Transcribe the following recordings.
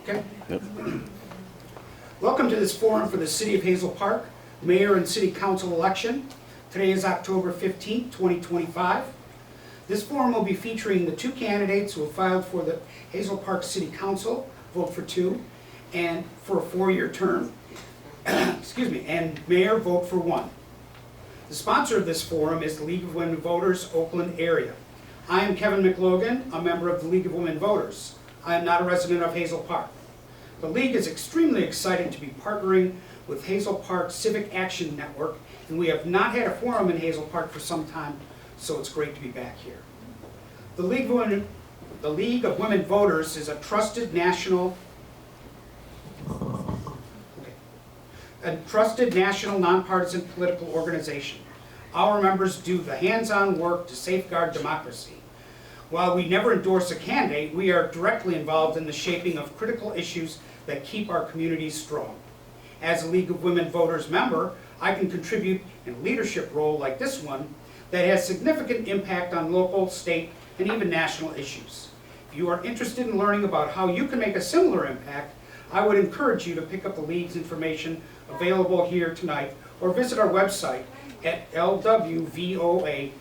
Okay. Yep. Welcome to this forum for the City of Hazel Park Mayor and City Council election. Today is October 15th, 2025. This forum will be featuring the two candidates who have filed for the Hazel Park City Council, vote for two, and for a 4-year term, excuse me, and Mayor, vote for one. The sponsor of this forum is the League of Women Voters, Oakland area. I am Kevin McLogan, a member of the League of Women Voters. I am not a resident of Hazel Park. The League is extremely excited to be partnering with Hazel Park Civic Action Network, and we have not had a forum in Hazel Park for some time, so it's great to be back here. The League of Women Voters is a trusted national nonpartisan political organization. Our members do the hands-on work to safeguard democracy. While we never endorse a candidate, we are directly involved in the shaping of critical issues that keep our communities strong. As a League of Women Voters member, I can contribute in a leadership role like this one that has significant impact on local, state, and even national issues. If you are interested in learning about how you can make a similar impact, I would encourage you to pick up the League's information available here tonight or visit our website at lwvoa.org.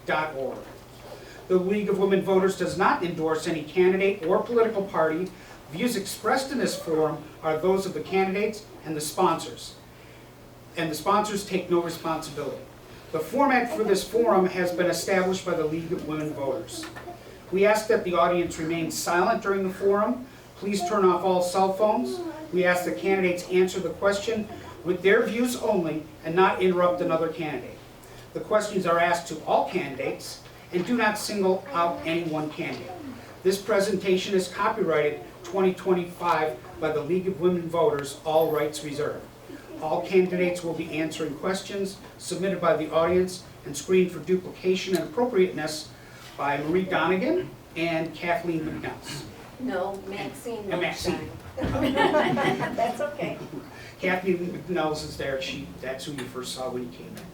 The League of Women Voters does not endorse any candidate or political party. Views expressed in this forum are those of the candidates and the sponsors. And the sponsors take no responsibility. The format for this forum has been established by the League of Women Voters. We ask that the audience remain silent during the forum. Please turn off all cell phones. We ask the candidates answer the question with their views only and not interrupt another candidate. The questions are asked to all candidates and do not single out any one candidate. This presentation is copyrighted 2025 by the League of Women Voters, all rights reserved. All candidates will be answering questions submitted by the audience and screened for duplication and appropriateness by Marie Donegan and Kathleen McNells. No, Maxine. Maxine. That's okay. Kathleen McNells is there. That's who you first saw when you came in.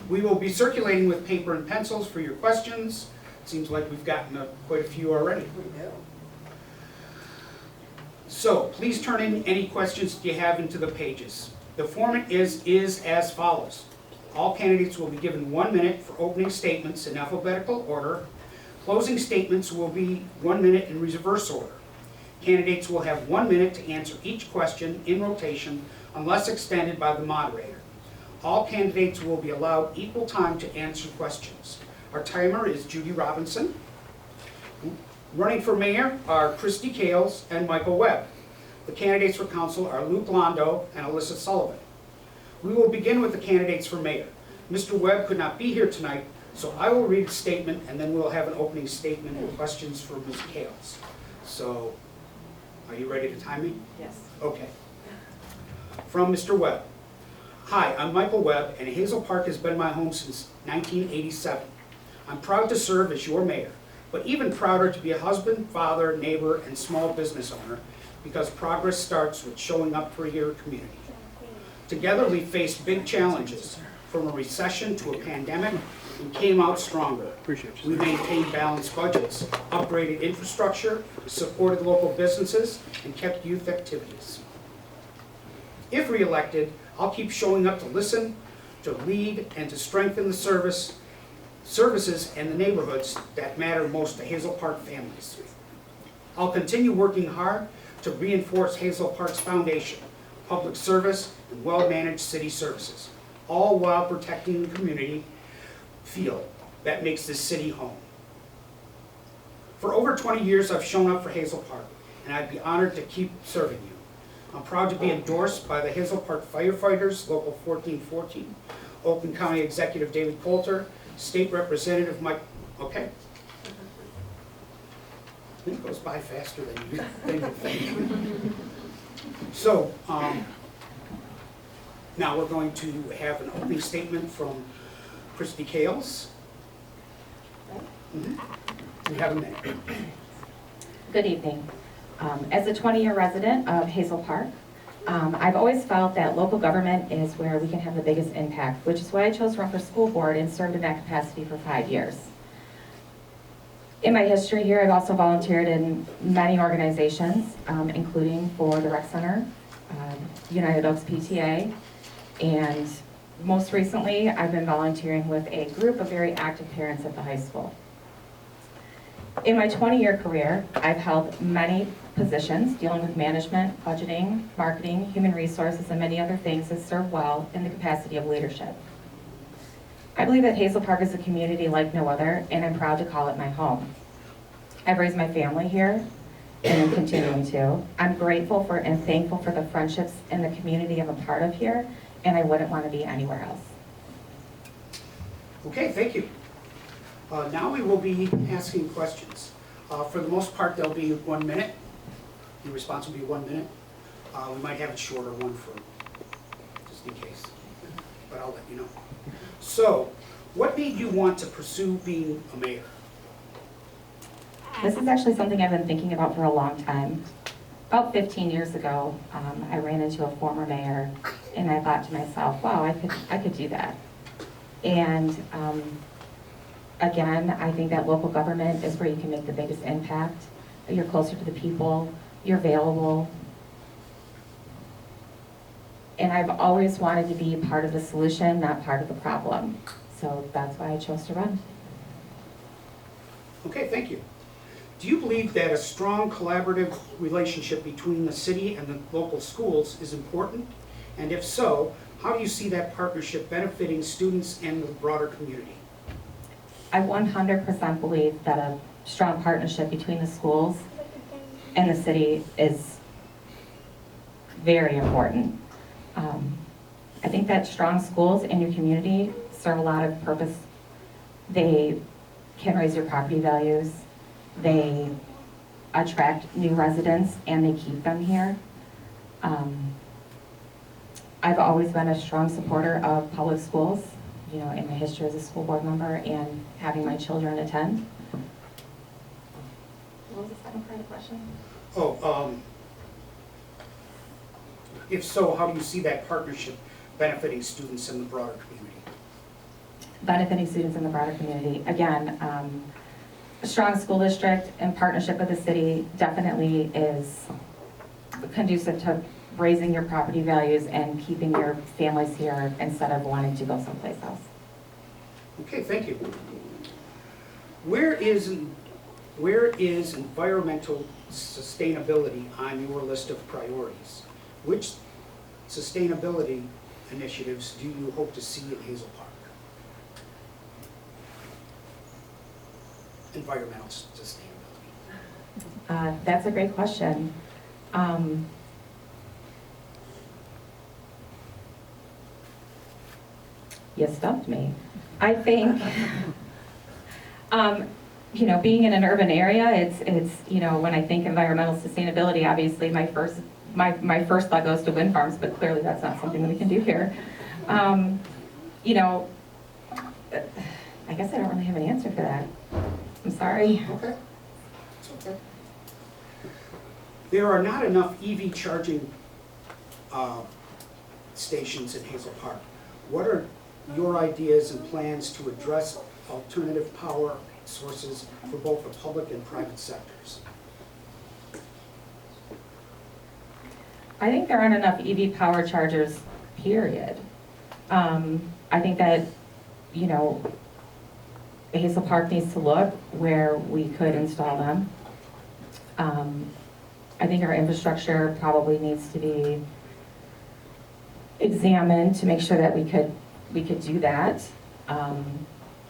We will be circulating with paper and pencils for your questions. It seems like we've gotten quite a few already. So please turn in any questions that you have into the pages. The format is as follows. All candidates will be given 1 minute for opening statements in alphabetical order. Closing statements will be 1 minute in reverse order. Candidates will have 1 minute to answer each question in rotation unless extended by the moderator. All candidates will be allowed equal time to answer questions. Our timer is Judy Robinson. Running for mayor are Kristy Cales and Michael Webb. The candidates for council are Luke Londo and Alissa Sullivan. We will begin with the candidates for mayor. Mr. Webb could not be here tonight, so I will read a statement and then we'll have an opening statement and questions for Ms. Cales. So, are you ready to time me? Yes. Okay. From Mr. Webb. Hi, I'm Michael Webb, and Hazel Park has been my home since 1987. I'm proud to serve as your mayor, but even prouder to be a husband, father, neighbor, and small business owner, because progress starts with showing up for your community. Together, we faced big challenges, from a recession to a pandemic, and came out stronger. We maintained balanced budgets, upgraded infrastructure, supported local businesses, and kept youth activities. If reelected, I'll keep showing up to listen, to lead, and to strengthen the services and the neighborhoods that matter most to Hazel Park families. I'll continue working hard to reinforce Hazel Park's foundation, public service, and well-managed city services, all while protecting the community feel that makes this city home. For over 20 years, I've shown up for Hazel Park, and I'd be honored to keep serving you. I'm proud to be endorsed by the Hazel Park Firefighters, Local 1414, Oakland County Executive David Coulter, State Representative Mike, okay. It goes by faster than you think. So, now we're going to have an opening statement from Kristy Cales. We have a minute. Good evening. As a 20-year resident of Hazel Park, I've always felt that local government is where we can have the biggest impact, which is why I chose to run for school board and served in that capacity for 5 years. In my history here, I've also volunteered in many organizations, including for the Rec Center, United Oaks PTA, and most recently, I've been volunteering with a group of very active parents at the high school. In my 20-year career, I've held many positions dealing with management, budgeting, marketing, human resources, and many other things that serve well in the capacity of leadership. I believe that Hazel Park is a community like no other, and I'm proud to call it my home. I've raised my family here, and I'm continuing to. I'm grateful for and thankful for the friendships and the community I'm a part of here, and I wouldn't want to be anywhere else. Okay, thank you. Now we will be asking questions. For the most part, they'll be 1 minute. The response will be 1 minute. We might have a shorter one for, just in case, but I'll let you know. So, what made you want to pursue being a mayor? This is actually something I've been thinking about for a long time. About 15 years ago, I ran into a former mayor, and I thought to myself, wow, I could do that. And again, I think that local government is where you can make the biggest impact. You're closer to the people, you're available. And I've always wanted to be part of the solution, not part of the problem. So that's why I chose to run. Okay, thank you. Do you believe that a strong collaborative relationship between the city and the local schools is important? And if so, how do you see that partnership benefiting students and the broader community? I 100% believe that a strong partnership between the schools and the city is very important. I think that strong schools in your community serve a lot of purpose. They can raise your property values, they attract new residents, and they keep them here. I've always been a strong supporter of public schools, you know, in my history as a school board member and having my children attend. What was the second part of the question? If so, how do you see that partnership benefiting students in the broader community? Benefiting students in the broader community. Again, a strong school district in partnership with the city definitely is conducive to raising your property values and keeping your families here instead of wanting to go someplace else. Okay, thank you. Where is environmental sustainability on your list of priorities? Which sustainability initiatives do you hope to see in Hazel Park? Environmental sustainability. That's a great question. You stumped me. I think, you know, being in an urban area, it's you know, when I think environmental sustainability, obviously my first thought goes to wind farms, but clearly that's not something that we can do here. You know, I guess I don't really have an answer for that. I'm sorry. Okay, it's okay. There are not enough EV charging stations in Hazel Park. What are your ideas and plans to address alternative power sources for both the public and private sectors? I think there aren't enough EV power chargers, period. I think that, you know, Hazel Park needs to look where we could install them. I think our infrastructure probably needs to be examined to make sure that we could do that.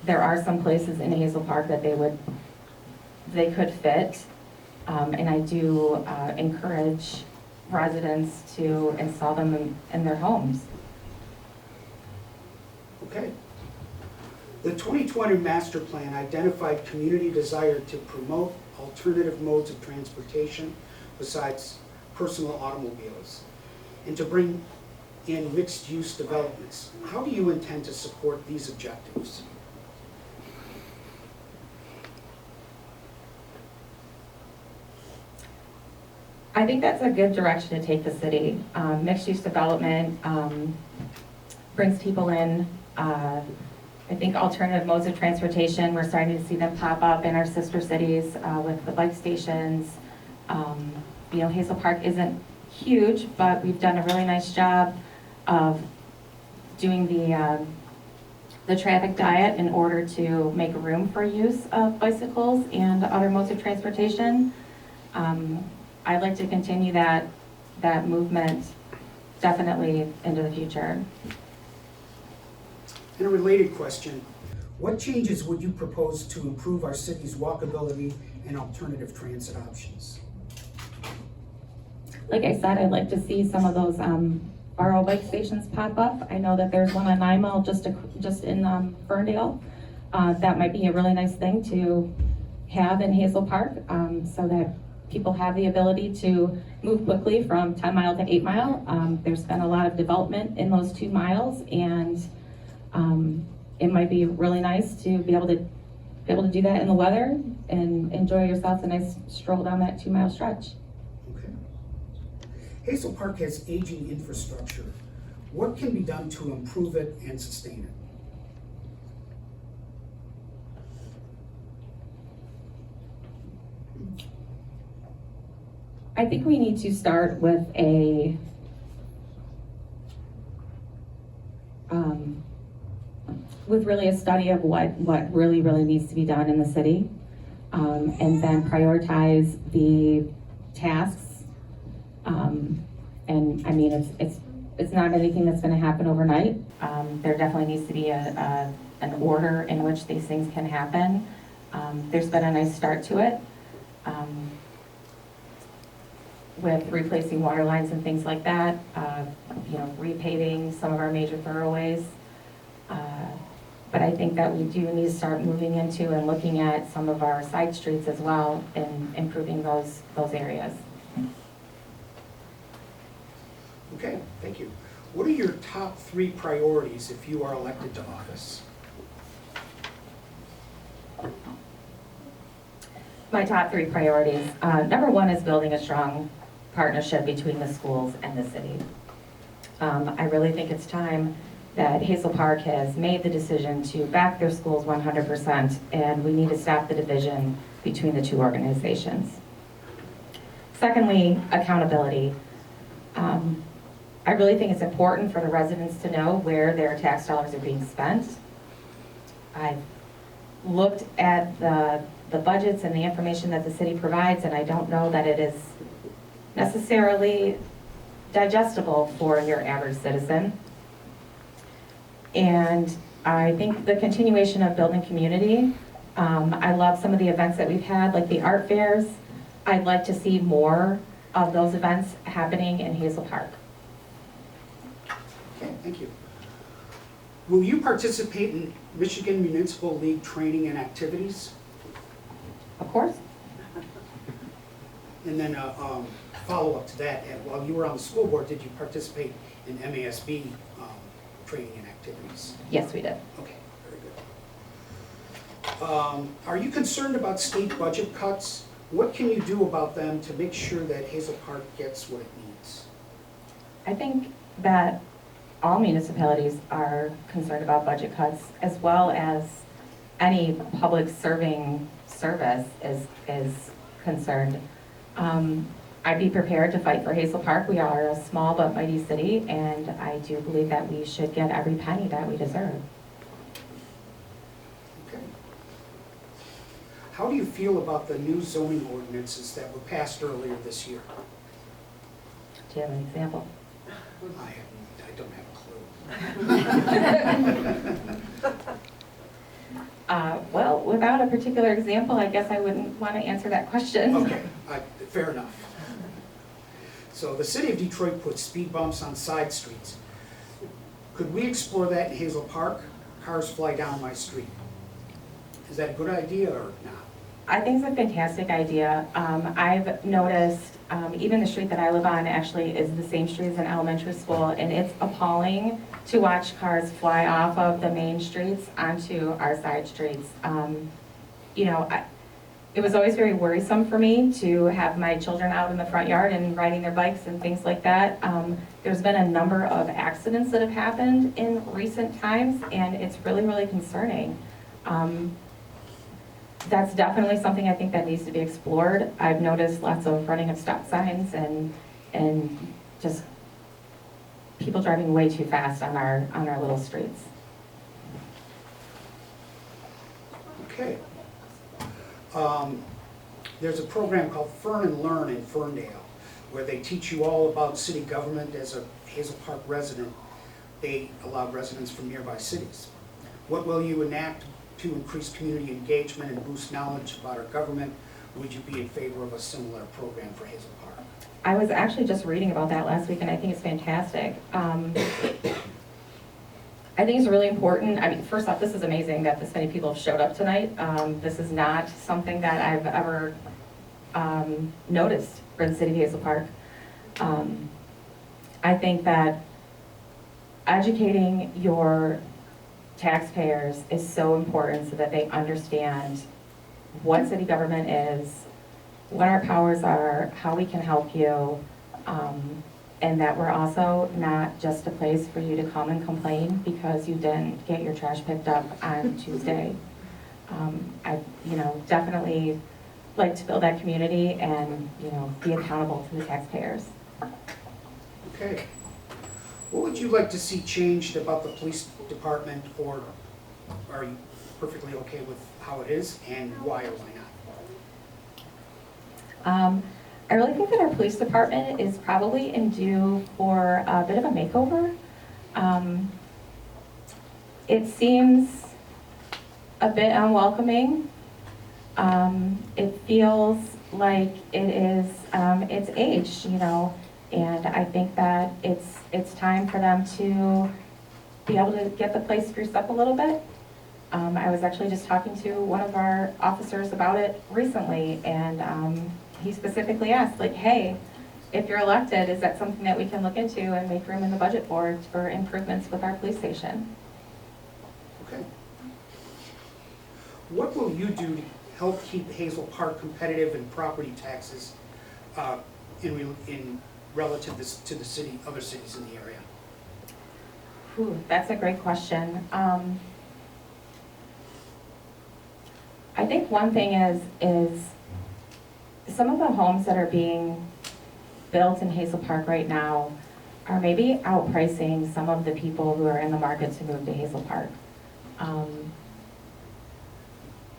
There are some places in Hazel Park that they could fit, and I do encourage residents to install them in their homes. Okay. The 2020 master plan identified community desire to promote alternative modes of transportation besides personal automobiles and to bring in mixed-use developments. How do you intend to support these objectives? I think that's a good direction to take the city. Mixed-use development brings people in, I think alternative modes of transportation, we're starting to see them pop up in our sister cities with the bike stations. You know, Hazel Park isn't huge, but we've done a really nice job of doing the traffic diet in order to make room for use of bicycles and other modes of transportation. I'd like to continue that movement definitely into the future. And a related question, what changes would you propose to improve our city's walkability and alternative transit options? Like I said, I'd like to see some of those borrow bike stations pop up. I know that there's one on 9 Mile just in Ferndale. That might be a really nice thing to have in Hazel Park, so that people have the ability to move quickly from 10 Mile to 8 Mile. There's been a lot of development in those 2 miles, and it might be really nice to be able to do that in the weather and enjoy yourself a nice stroll down that 2 mile stretch. Okay. Hazel Park has aging infrastructure. What can be done to improve it and sustain it? I think we need to start with really a study of what really needs to be done in the city, and then prioritize the tasks. And I mean, it's not anything that's going to happen overnight. There definitely needs to be an order in which these things can happen. There's been a nice start to it. With replacing water lines and things like that, you know, repaving some of our major thoroughways. But I think that we do need to start moving into and looking at some of our side streets as well and improving those areas. Okay, thank you. What are your top 3 priorities if you are elected to office? My top 3 priorities. Number 1 is building a strong partnership between the schools and the city. I really think it's time that Hazel Park has made the decision to back their schools 100%, and we need to stop the division between the 2 organizations. Secondly, accountability. I really think it's important for the residents to know where their tax dollars are being spent. I've looked at the budgets and the information that the city provides, and I don't know that it is necessarily digestible for your average citizen. And I think the continuation of building community, I love some of the events that we've had, like the art fairs. I'd like to see more of those events happening in Hazel Park. Okay, thank you. Will you participate in Michigan Municipal League training and activities? Of course. And then follow-up to that, while you were on the school board, did you participate in MASB training and activities? Yes, we did. Okay, very good. Are you concerned about state budget cuts? What can you do about them to make sure that Hazel Park gets what it needs? I think that all municipalities are concerned about budget cuts, as well as any public serving service is concerned. I'd be prepared to fight for Hazel Park. We are a small but mighty city, and I do believe that we should get every penny that we deserve. Okay. How do you feel about the new zoning ordinances that were passed earlier this year? Do you have an example? I don't have a clue. Well, without a particular example, I guess I wouldn't want to answer that question. Okay, fair enough. So the city of Detroit puts speed bumps on side streets. Could we explore that in Hazel Park? Cars fly down my street. Is that a good idea or not? I think it's a fantastic idea. I've noticed, even the street that I live on actually is the same street as an elementary school, and it's appalling to watch cars fly off of the main streets onto our side streets. You know, it was always very worrisome for me to have my children out in the front yard and riding their bikes and things like that. There's been a number of accidents that have happened in recent times, and it's really, really concerning. That's definitely something I think that needs to be explored. I've noticed lots of running of stop signs and just people driving way too fast on our little streets. Okay. There's a program called Fern and Learn in Ferndale, where they teach you all about city government. As a Hazel Park resident, they allow residents from nearby cities. What will you enact to increase community engagement and boost knowledge about our government? Would you be in favor of a similar program for Hazel Park? I was actually just reading about that last week, and I think it's fantastic. I think it's really important. I mean, first off, this is amazing that this many people have showed up tonight. This is not something that I've ever noticed for the city of Hazel Park. I think that educating your taxpayers is so important so that they understand what city government is, what our powers are, how we can help you, and that we're also not just a place for you to come and complain because you didn't get your trash picked up on Tuesday. I, definitely like to build that community and, be accountable to the taxpayers. Okay. What would you like to see changed about the police department, or are you perfectly okay with how it is, and why or why not? I really think that our police department is probably in due for a bit of a makeover. It seems a bit unwelcoming. It feels like it is its age, and I think that it's time for them to be able to get the place spruced up a little bit. I was actually just talking to one of our officers about it recently, and he specifically asked, like, hey, if you're elected, is that something that we can look into and make room in the budget for improvements with our police station? Okay. What will you do to help keep Hazel Park competitive in property taxes in relative to the city, other cities in the area? Ooh, that's a great question. I think one thing is some of the homes that are being built in Hazel Park right now are maybe outpricing some of the people who are in the market to move to Hazel Park.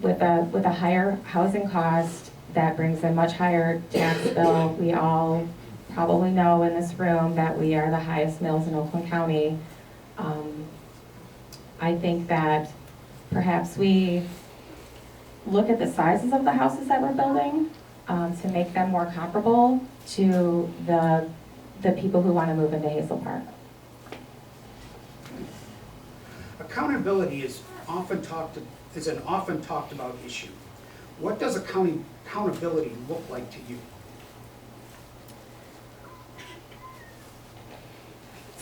With a higher housing cost, that brings a much higher tax bill. We all probably know in this room that we are the highest mills in Oakland County. I think that perhaps we look at the sizes of the houses that we're building to make them more comparable to the people who want to move into Hazel Park. Accountability is an often talked about issue. What does accountability look like to you?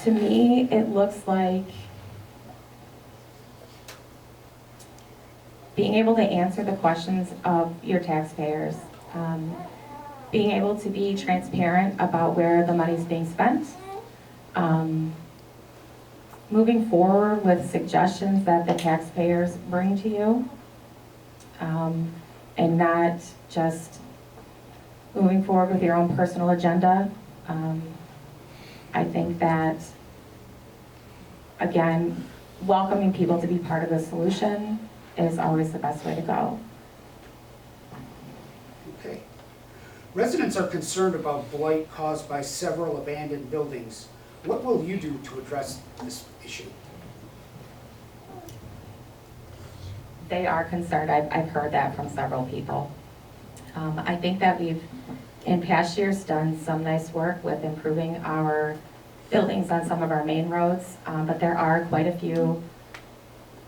To me, it looks like being able to answer the questions of your taxpayers, being able to be transparent about where the money's being spent, moving forward with suggestions that the taxpayers bring to you, and not just moving forward with your own personal agenda. I think that, again, welcoming people to be part of the solution is always the best way to go. Okay. Residents are concerned about blight caused by several abandoned buildings. What will you do to address this issue? They are concerned. I've heard that from several people. I think that we've, in past years, done some nice work with improving our buildings on some of our main roads, but there are quite a few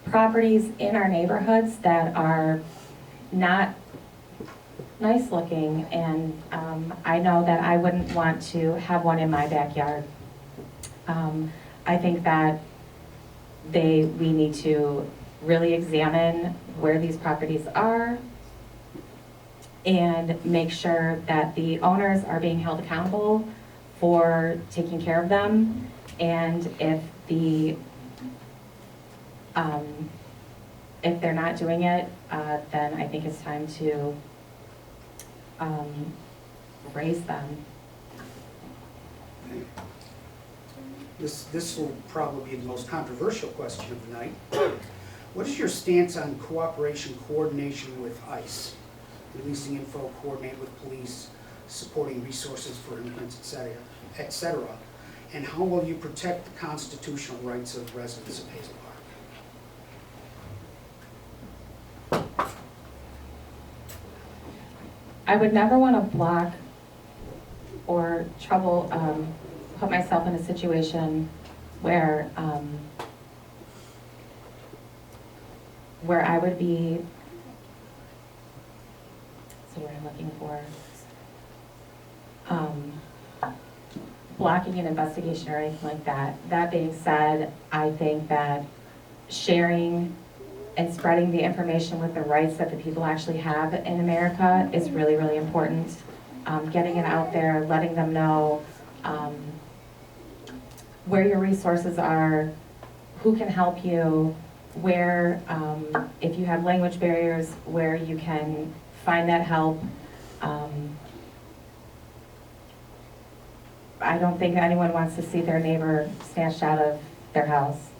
properties in our neighborhoods that are not nice looking, and I know that I wouldn't want to have one in my backyard. I think that we need to really examine where these properties are and make sure that the owners are being held accountable for taking care of them. And if they're not doing it, then I think it's time to raise them. This will probably be the most controversial question of the night. What is your stance on cooperation, coordination with ICE? Releasing info, coordinate with police, supporting resources for immigrants, et cetera. And how will you protect the constitutional rights of residents of Hazel Park? I would never want to block or put myself in a situation where I would be, what's the word I'm looking for? Blocking an investigation or anything like that. That being said, I think that sharing and spreading the information with the rights that the people actually have in America is really, really important. Getting it out there, letting them know where your resources are, who can help you, where, if you have language barriers, where you can find that help. I don't think anyone wants to see their neighbor snatched out of their house.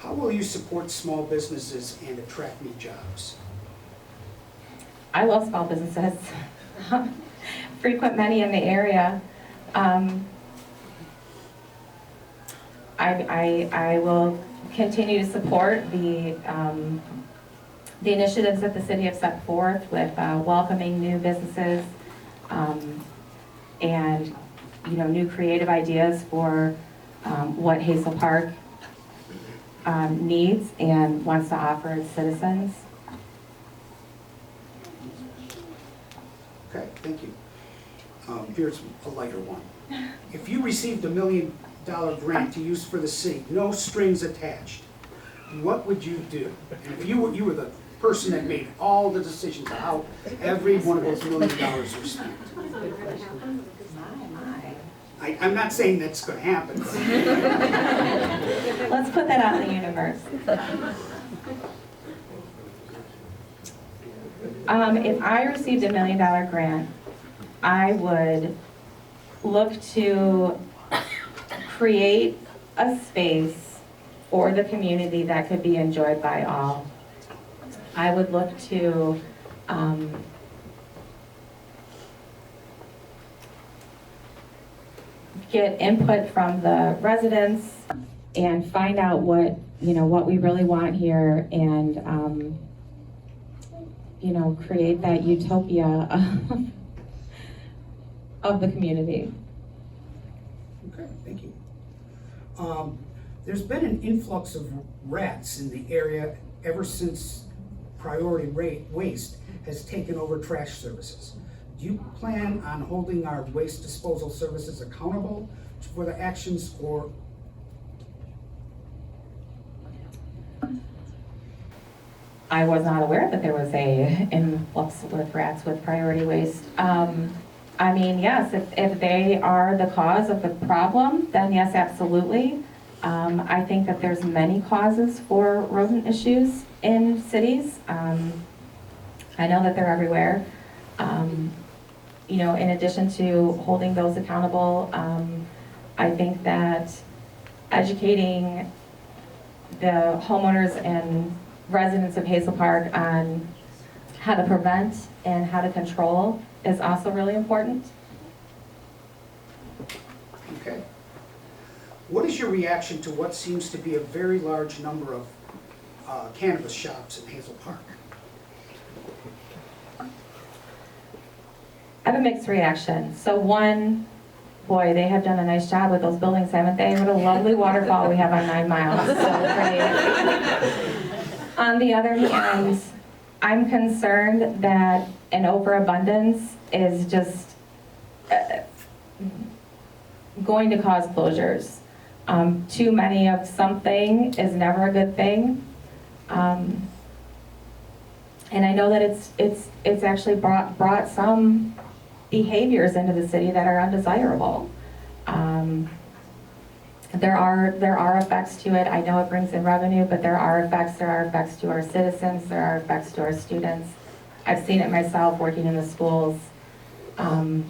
How will you support small businesses and attract new jobs? I love small businesses. Frequent many in the area. I will continue to support the initiatives that the city have set forth with welcoming new businesses and new creative ideas for what Hazel Park needs and wants to offer its citizens. Okay, thank you. Here's a lighter one. If you received $1 million grant to use for the city, no strings attached, what would you do? And if you were the person that made all the decisions of how every one of those $1 million were spent. I'm not saying that's going to happen. Let's put that out in the universe. If I received $1 million grant, I would look to create a space for the community that could be enjoyed by all. I would look to get input from the residents and find out what we really want here, and create that utopia of the community. Okay, thank you. There's been an influx of rats in the area ever since Priority Waste has taken over trash services. Do you plan on holding our waste disposal services accountable for the actions, or? I was not aware that there was a influx with rats with Priority Waste. I mean, yes, if they are the cause of the problem, then yes, absolutely. I think that there's many causes for rodent issues in cities. I know that they're everywhere. In addition to holding those accountable, I think that educating the homeowners and residents of Hazel Park on how to prevent and how to control is also really important. Okay. What is your reaction to what seems to be a very large number of cannabis shops in Hazel Park? I have a mixed reaction. So one, boy, they have done a nice job with those buildings, haven't they? What a lovely waterfall we have on 9 Miles. So pretty. On the other hand, I'm concerned that an overabundance is just going to cause closures. Too many of something is never a good thing. And I know that it's actually brought some behaviors into the city that are undesirable. There are effects to it. I know it brings in revenue, but there are effects. There are effects to our citizens. There are effects to our students. I've seen it myself working in the schools. And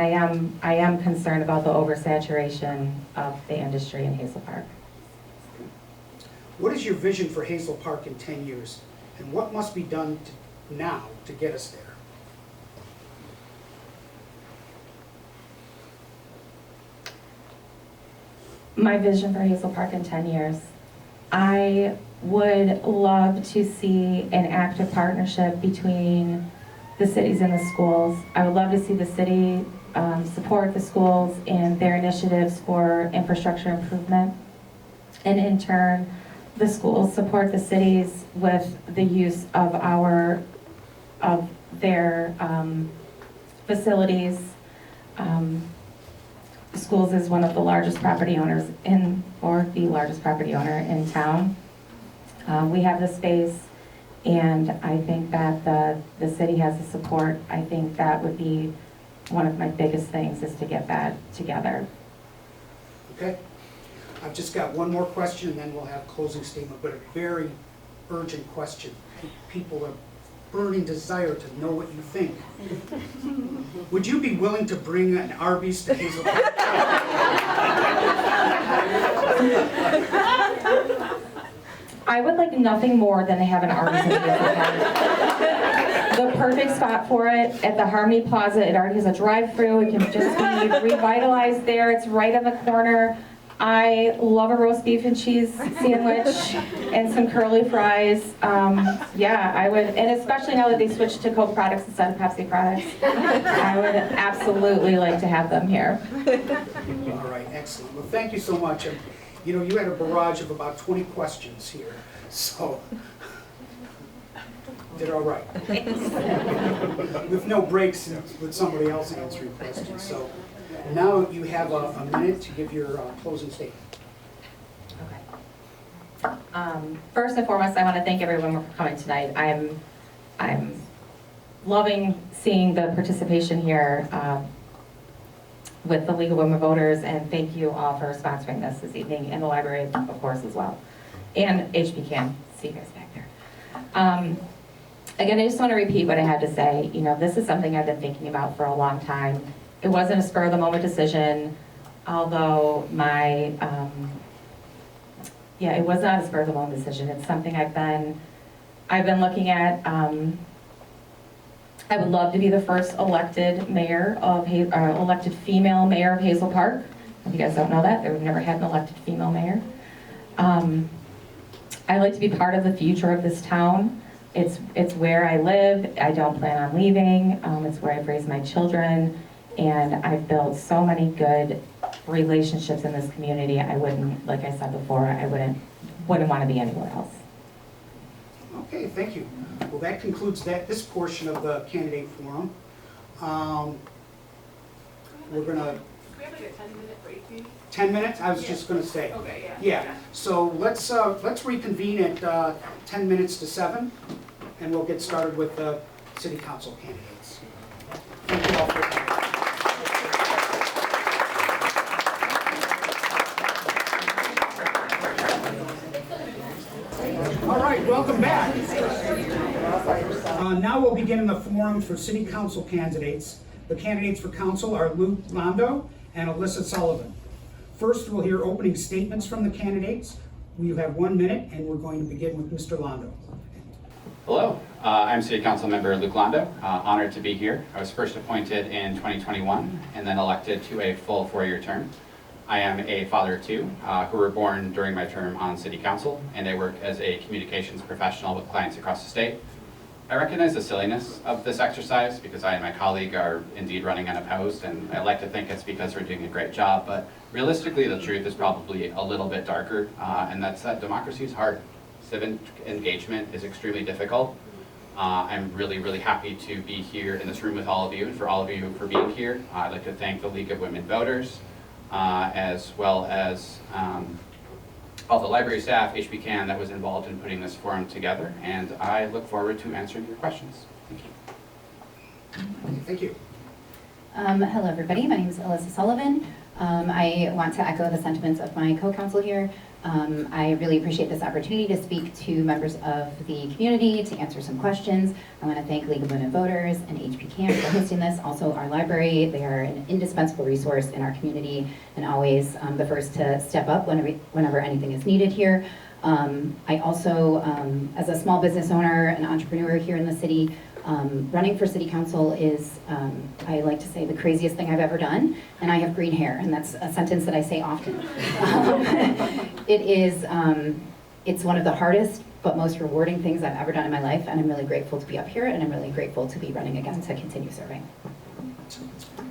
I am concerned about the oversaturation of the industry in Hazel Park. What is your vision for Hazel Park in 10 years? And what must be done now to get us there? My vision for Hazel Park in 10 years. I would love to see an active partnership between the cities and the schools. I would love to see the city support the schools in their initiatives for infrastructure improvement. And in turn, the schools support the cities with the use of their facilities. Schools is one of the largest property owners or the largest property owner in town. We have the space, and I think that the city has the support. I think that would be one of my biggest things, is to get that together. Okay. I've just got one more question, and then we'll have a closing statement, but a very urgent question. People are burning desire to know what you think. Would you be willing to bring an Arby's to Hazel Park? I would like nothing more than to have an Arby's in Hazel Park. The perfect spot for it at the Harmony Plaza. It already has a drive-through. It can just be revitalized there. It's right on the corner. I love a roast beef and cheese sandwich and some curly fries. Yeah, I would, and especially now that they switched to Coke products instead of Pepsi products, I would absolutely like to have them here. All right, excellent. Well, thank you so much. You know, you had a barrage of about 20 questions here, so did all right. With no breaks with somebody else answering questions. So now you have a minute to give your closing statement. Okay. First and foremost, I want to thank everyone for coming tonight. I'm loving seeing the participation here with the League of Women Voters, and thank you all for sponsoring this evening, and the library, of course, as well, and HPCAN. See you guys back there. Again, I just want to repeat what I had to say. You know, this is something I've been thinking about for a long time. It wasn't a spur-of-the-moment decision, although it was not a spur-of-the-moment decision. It's something I've been looking at. I would love to be the first elected mayor of elected female mayor of Hazel Park. If you guys don't know that, we've never had an elected female mayor. I'd like to be part of the future of this town. It's where I live. I don't plan on leaving. It's where I've raised my children, and I've built so many good relationships in this community. I wouldn't, like I said before, I wouldn't want to be anywhere else. Okay, thank you. Well, that concludes this portion of the candidate forum. We're gonna. We have like a 10-minute break, maybe? 10 minutes? I was just gonna say. Okay, Yeah. So let's reconvene at 10 minutes to 7, and we'll get started with the city council candidates. Thank you all for coming. All right, welcome back. Now we'll begin the forum for city council candidates. The candidates for council are Londo and Alissa Sullivan. First, we'll hear opening statements from the candidates. We have 1 minute, and we're going to begin with Mr. Londo. Hello, I'm City Council Member Luke Londo. Honored to be here. I was first appointed in 2021 and then elected to a full 4-year term. I am a father of 2 who were born during my term on City Council, and I work as a communications professional with clients across the state. I recognize the silliness of this exercise because I and my colleague are indeed running unopposed, and I like to think it's because we're doing a great job, but realistically the truth is probably a little bit darker, and that's that democracy is hard. Civic engagement is extremely difficult. I'm really happy to be here in this room with all of you, and for all of you for being here. I'd like to thank the League of Women Voters, as well as all the library staff, HPCAN that was involved in putting this forum together, and I look forward to answering your questions. Thank you. Thank you. Hello, everybody. My name is Alissa Sullivan. I want to echo the sentiments of my co-counsel here. I really appreciate this opportunity to speak to members of the community, to answer some questions. I want to thank League of Women Voters and HPCAN for hosting this. Also, our library. They are an indispensable resource in our community and always the first to step up whenever anything is needed here. I also, as a small business owner and entrepreneur here in the city, running for city council is, I like to say, the craziest thing I've ever done, and I have green hair, and that's a sentence that I say often. It's one of the hardest but most rewarding things I've ever done in my life, and I'm really grateful to be up here, and I'm really grateful to be running again to continue serving.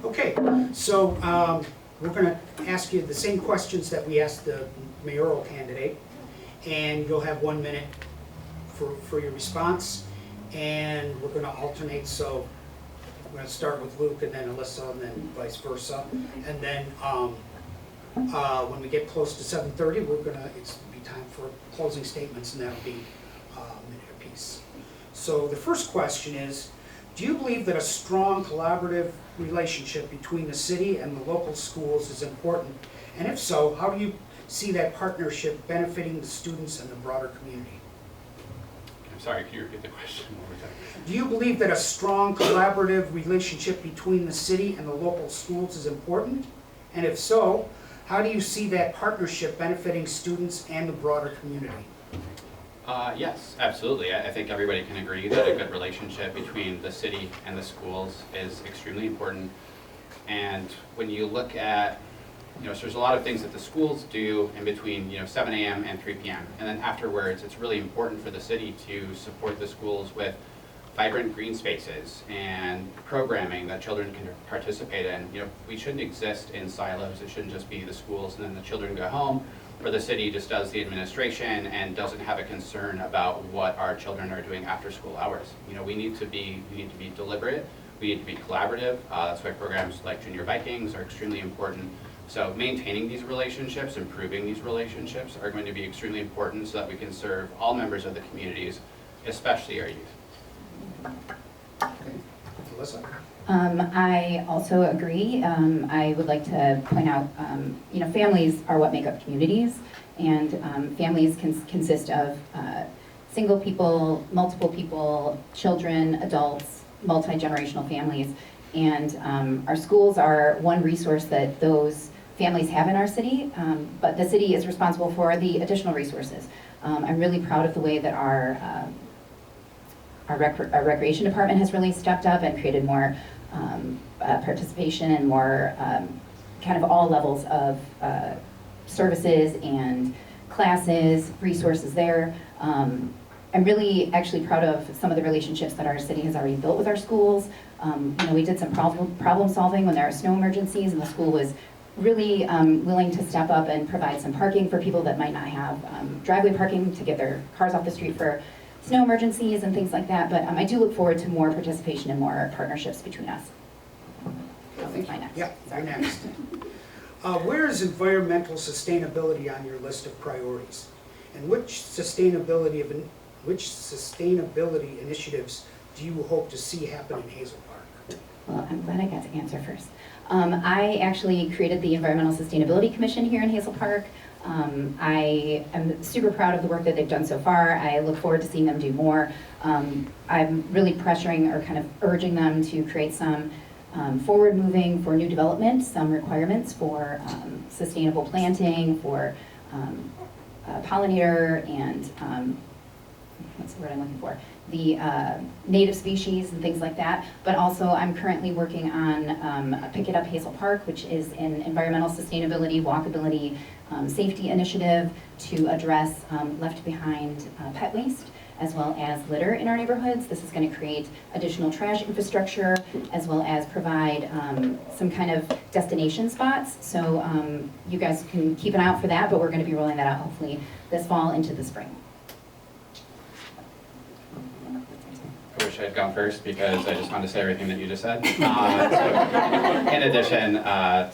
Okay, so we're going to ask you the same questions that we asked the mayoral candidate, and you'll have 1 minute for your response. And we're going to alternate, so we're going to start with Luke and then Alissa and then vice versa. And then when we get close to 7:30, it's be time for closing statements, and that'll be a minute apiece. So the first question is, do you believe that a strong collaborative relationship between the city and the local schools is important? And if so, how do you see that partnership benefiting the students and the broader community? Sorry, can you repeat the question one more time? Do you believe that a strong collaborative relationship between the city and the local schools is important? And if so, how do you see that partnership benefiting students and the broader community? Yes, absolutely. I think everybody can agree that a good relationship between the city and the schools is extremely important. And when you look at, so there's a lot of things that the schools do in between 7 a.m. and 3 p.m. And then afterwards, it's really important for the city to support the schools with vibrant green spaces and programming that children can participate in. We shouldn't exist in silos. It shouldn't just be the schools and then the children go home, or the city just does the administration and doesn't have a concern about what our children are doing after school hours. We need to be deliberate. We need to be collaborative. That's why programs like Junior Vikings are extremely important. So maintaining these relationships, improving these relationships are going to be extremely important so that we can serve all members of the communities, especially our youth. Okay. Alissa? I also agree. I would like to point out, families are what make up communities, and families consist of single people, multiple people, children, adults, multi-generational families, and our schools are one resource that those families have in our city, but the city is responsible for the additional resources. I'm really proud of the way that our recreation department has really stepped up and created more participation and more kind of all levels of services and classes, resources there. I'm really actually proud of some of the relationships that our city has already built with our schools. We did some problem solving when there are snow emergencies, and the school was really willing to step up and provide some parking for people that might not have driveway parking to get their cars off the street for snow emergencies and things like that. But I do look forward to more participation and more partnerships between us. Thank you. Next. Yeah, you're next. Where is environmental sustainability on your list of priorities? And which sustainability initiatives do you hope to see happen in Hazel Park? Well, I'm glad I got to answer first. I actually created the Environmental Sustainability Commission here in Hazel Park. I am super proud of the work that they've done so far. I look forward to seeing them do more. I'm really pressuring or kind of urging them to create some forward moving for new development, some requirements for sustainable planting, for pollinator and what's the word I'm looking for? The native species and things like that. But also I'm currently working on Pick It Up Hazel Park, which is an environmental sustainability, walkability, safety initiative to address left behind pet waste, as well as litter in our neighborhoods. This is going to create additional trash infrastructure, as well as provide some kind of destination spots. So you guys can keep an eye out for that, but we're going to be rolling that out hopefully this fall into the spring. I wish I had gone first because I just wanted to say everything that you just said. So, in addition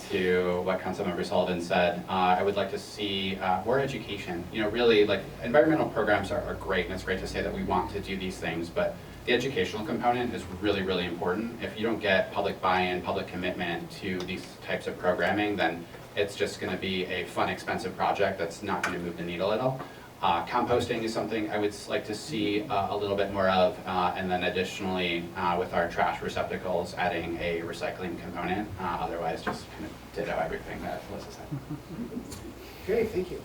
to what Councilmember Sullivan said, I would like to see more education. You know, really, like, environmental programs are great, and it's great to say that we want to do these things, but the educational component is really, really important. If you don't get public buy-in, public commitment to these types of programming, then it's just going to be a fun, expensive project that's not going to move the needle at all. Composting is something I would like to see a little bit more of, and then additionally with our trash receptacles, adding a recycling component. Otherwise, just kind of ditto everything that Alissa said. Okay, thank you.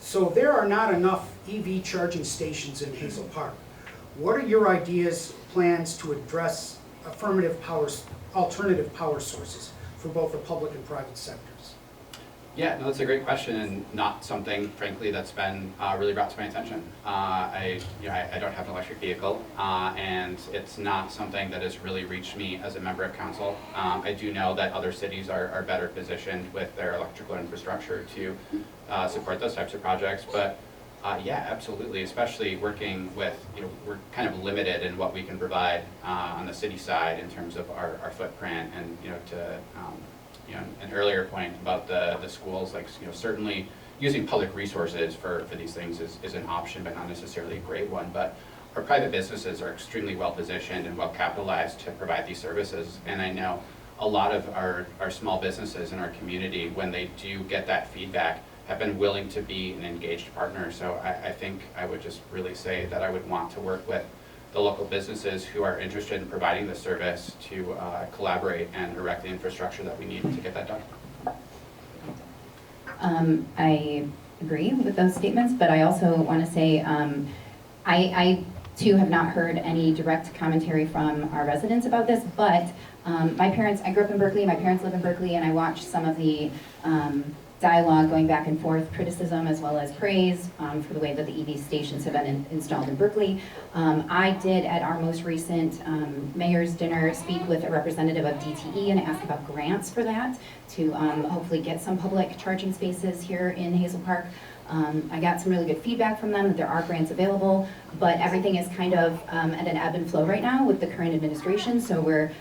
So there are not enough EV charging stations in Hazel Park. What are your ideas, plans to address alternative power sources for both the public and private sectors? Yeah, no, that's a great question, and not something, frankly, that's been really brought to my attention. I don't have an electric vehicle, and it's not something that has really reached me as a member of council. I do know that other cities are better positioned with their electrical infrastructure to support those types of projects, but yeah, absolutely, especially working with, we're kind of limited in what we can provide on the city side in terms of our footprint, and to an earlier point about the schools, like, certainly using public resources for these things is an option, but not necessarily a great one. But our private businesses are extremely well positioned and well capitalized to provide these services. And I know a lot of our small businesses in our community, when they do get that feedback, have been willing to be an engaged partner. So I think I would just really say that I would want to work with the local businesses who are interested in providing the service to collaborate and erect the infrastructure that we need to get that done. I agree with those statements, but I also want to say I too have not heard any direct commentary from our residents about this, but my parents, I grew up in Berkeley, my parents live in Berkeley, and I watched some of the dialogue going back and forth, criticism as well as praise for the way that the EV stations have been installed in Berkeley. I did, at our most recent mayor's dinner, speak with a representative of DTE and ask about grants for that to hopefully get some public charging spaces here in Hazel Park. I got some really good feedback from them that there are grants available, but everything is kind of at an ebb and flow right now with the current administration. So we're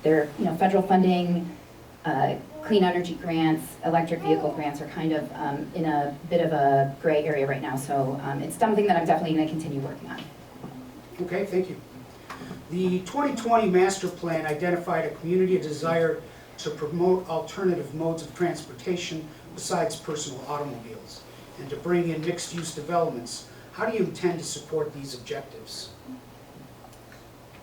federal funding, clean energy grants, electric vehicle grants are kind of in a bit of a gray area right now. So it's something that I'm definitely going to continue working on. Okay, thank you. The 2020 master plan identified a community desire to promote alternative modes of transportation besides personal automobiles and to bring in mixed-use developments. How do you intend to support these objectives?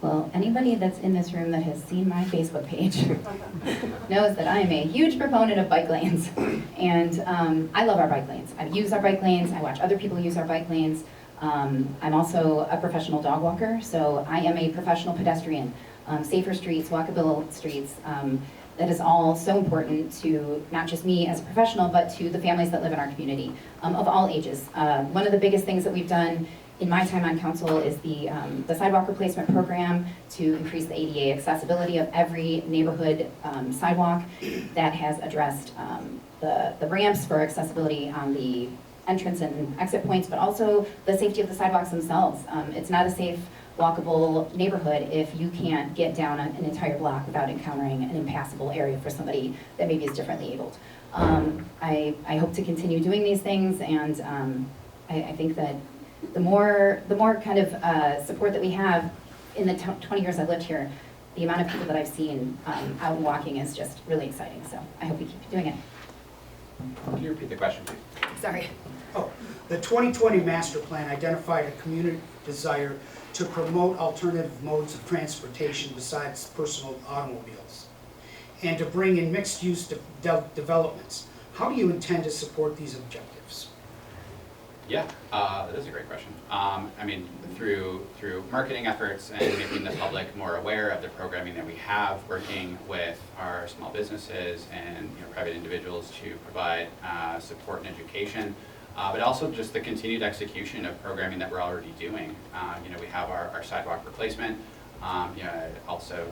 Well, anybody that's in this room that has seen my Facebook page knows that I am a huge proponent of bike lanes. And I love our bike lanes. I use our bike lanes. I watch other people use our bike lanes. I'm also a professional dog walker, so I am a professional pedestrian. Safer streets, walkable streets, that is all so important to not just me as a professional, but to the families that live in our community of all ages. One of the biggest things that we've done in my time on council is the sidewalk replacement program to increase the ADA accessibility of every neighborhood sidewalk. That has addressed the ramps for accessibility on the entrance and exit points, but also the safety of the sidewalks themselves. It's not a safe, walkable neighborhood if you can't get down an entire block without encountering an impassable area for somebody that maybe is differently abled. I hope to continue doing these things, and I think that the more kind of support that we have in the 20 years I've lived here, the amount of people that I've seen out and walking is just really exciting. So I hope we keep doing it. Can you repeat the question, please? Sorry. Oh, the 2020 master plan identified a community desire to promote alternative modes of transportation besides personal automobiles and to bring in mixed-use developments. How do you intend to support these objectives? Yeah, that is a great question. I mean, through marketing efforts and making the public more aware of the programming that we have, working with our small businesses and private individuals to provide support and education, but also just the continued execution of programming that we're already doing. We have our sidewalk replacement, also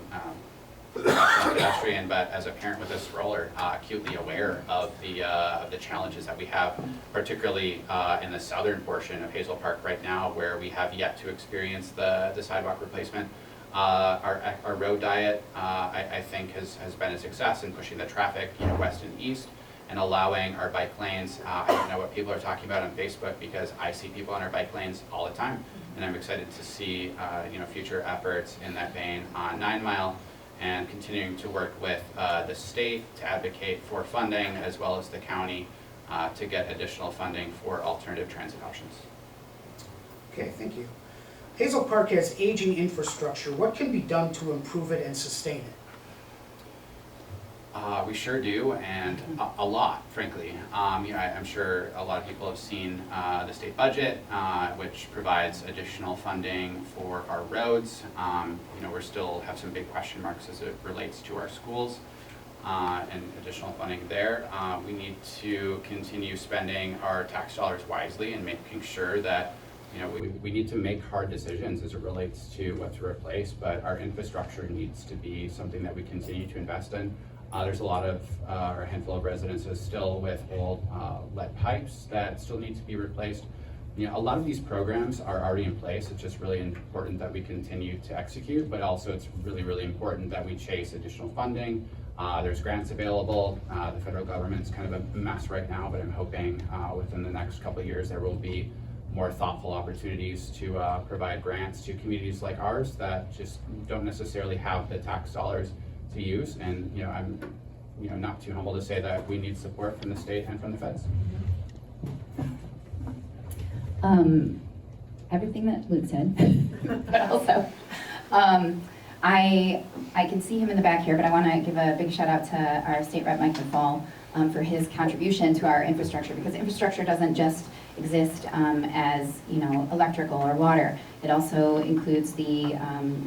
a pedestrian, but as a parent with a stroller, acutely aware of the challenges that we have, particularly in the southern portion of Hazel Park right now, where we have yet to experience the sidewalk replacement. Our road diet, I think, has been a success in pushing the traffic, west and east, and allowing our bike lanes. I don't know what people are talking about on Facebook, because I see people on our bike lanes all the time, and I'm excited to see future efforts in that vein on 9 Mile, and continuing to work with the state to advocate for funding, as well as the county to get additional funding for alternative transit options. Okay, thank you. Hazel Park has aging infrastructure. What can be done to improve it and sustain it? We sure do, and a lot, frankly. I'm sure a lot of people have seen the state budget, which provides additional funding for our roads. We still have some big question marks as it relates to our schools, and additional funding there. We need to continue spending our tax dollars wisely and making sure that we need to make hard decisions as it relates to what to replace, but our infrastructure needs to be something that we continue to invest in. There's a lot of, or a handful of residences still with old lead pipes that still need to be replaced. A lot of these programs are already in place. It's just really important that we continue to execute, but also it's really, really important that we chase additional funding. There's grants available. The federal government's kind of a mess right now, but I'm hoping within the next couple of years there will be more thoughtful opportunities to provide grants to communities like ours that just don't necessarily have the tax dollars to use. And I'm not too humble to say that we need support from the state and from the feds. Everything that Luke said, but also I can see him in the back here, but I want to give a big shout out to our state rep Mike McFall for his contribution to our infrastructure, because infrastructure doesn't just exist as electrical or water. It also includes the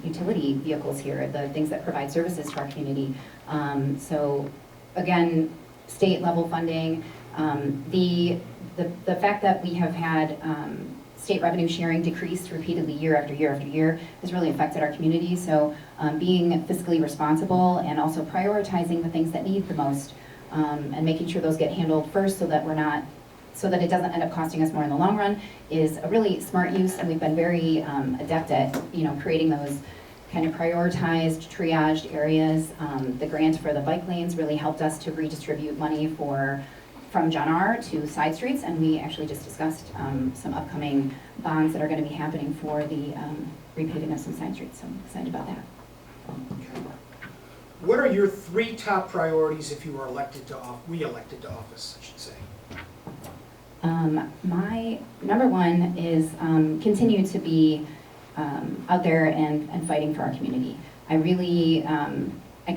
utility vehicles here, the things that provide services to our community. So again, state level funding, the fact that we have had state revenue sharing decreased repeatedly year after year after year has really affected our community. So being fiscally responsible and also prioritizing the things that need the most, and making sure those get handled first so that it doesn't end up costing us more in the long run is a really smart use, and we've been very adept at creating those kind of prioritized, triaged areas. The grant for the bike lanes really helped us to redistribute money from John R. to side streets, and we actually just discussed some upcoming bonds that are going to be happening for the repaving of some side streets, so I'm excited about that. Okay. What are your 3 top priorities if you were re-elected to office, I should say? My number one is continue to be out there and fighting for our community. I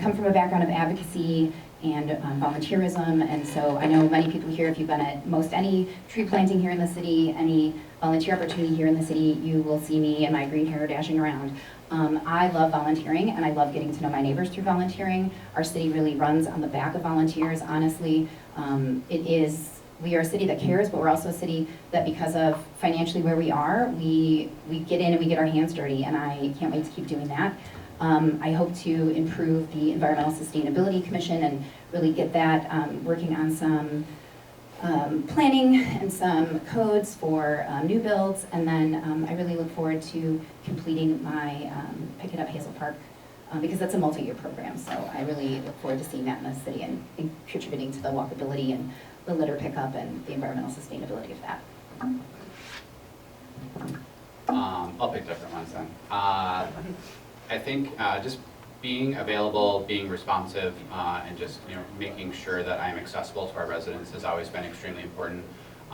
come from a background of advocacy and volunteerism, and so I know many people here, if you've been at most any tree planting here in the city, any volunteer opportunity here in the city, you will see me and my green hair dashing around. I love volunteering, and I love getting to know my neighbors through volunteering. Our city really runs on the back of volunteers, honestly. We are a city that cares, but we're also a city that, because of financially where we are, we get in and we get our hands dirty, and I can't wait to keep doing that. I hope to improve the Environmental Sustainability Commission and really get that working on some planning and some codes for new builds, and then I really look forward to completing my Pick It Up Hazel Park, because that's a multi-year program, so I really look forward to seeing that in the city and contributing to the walkability and the litter pickup and the environmental sustainability of that. I'll pick different ones then. I think just being available, being responsive, and just making sure that I'm accessible to our residents has always been extremely important.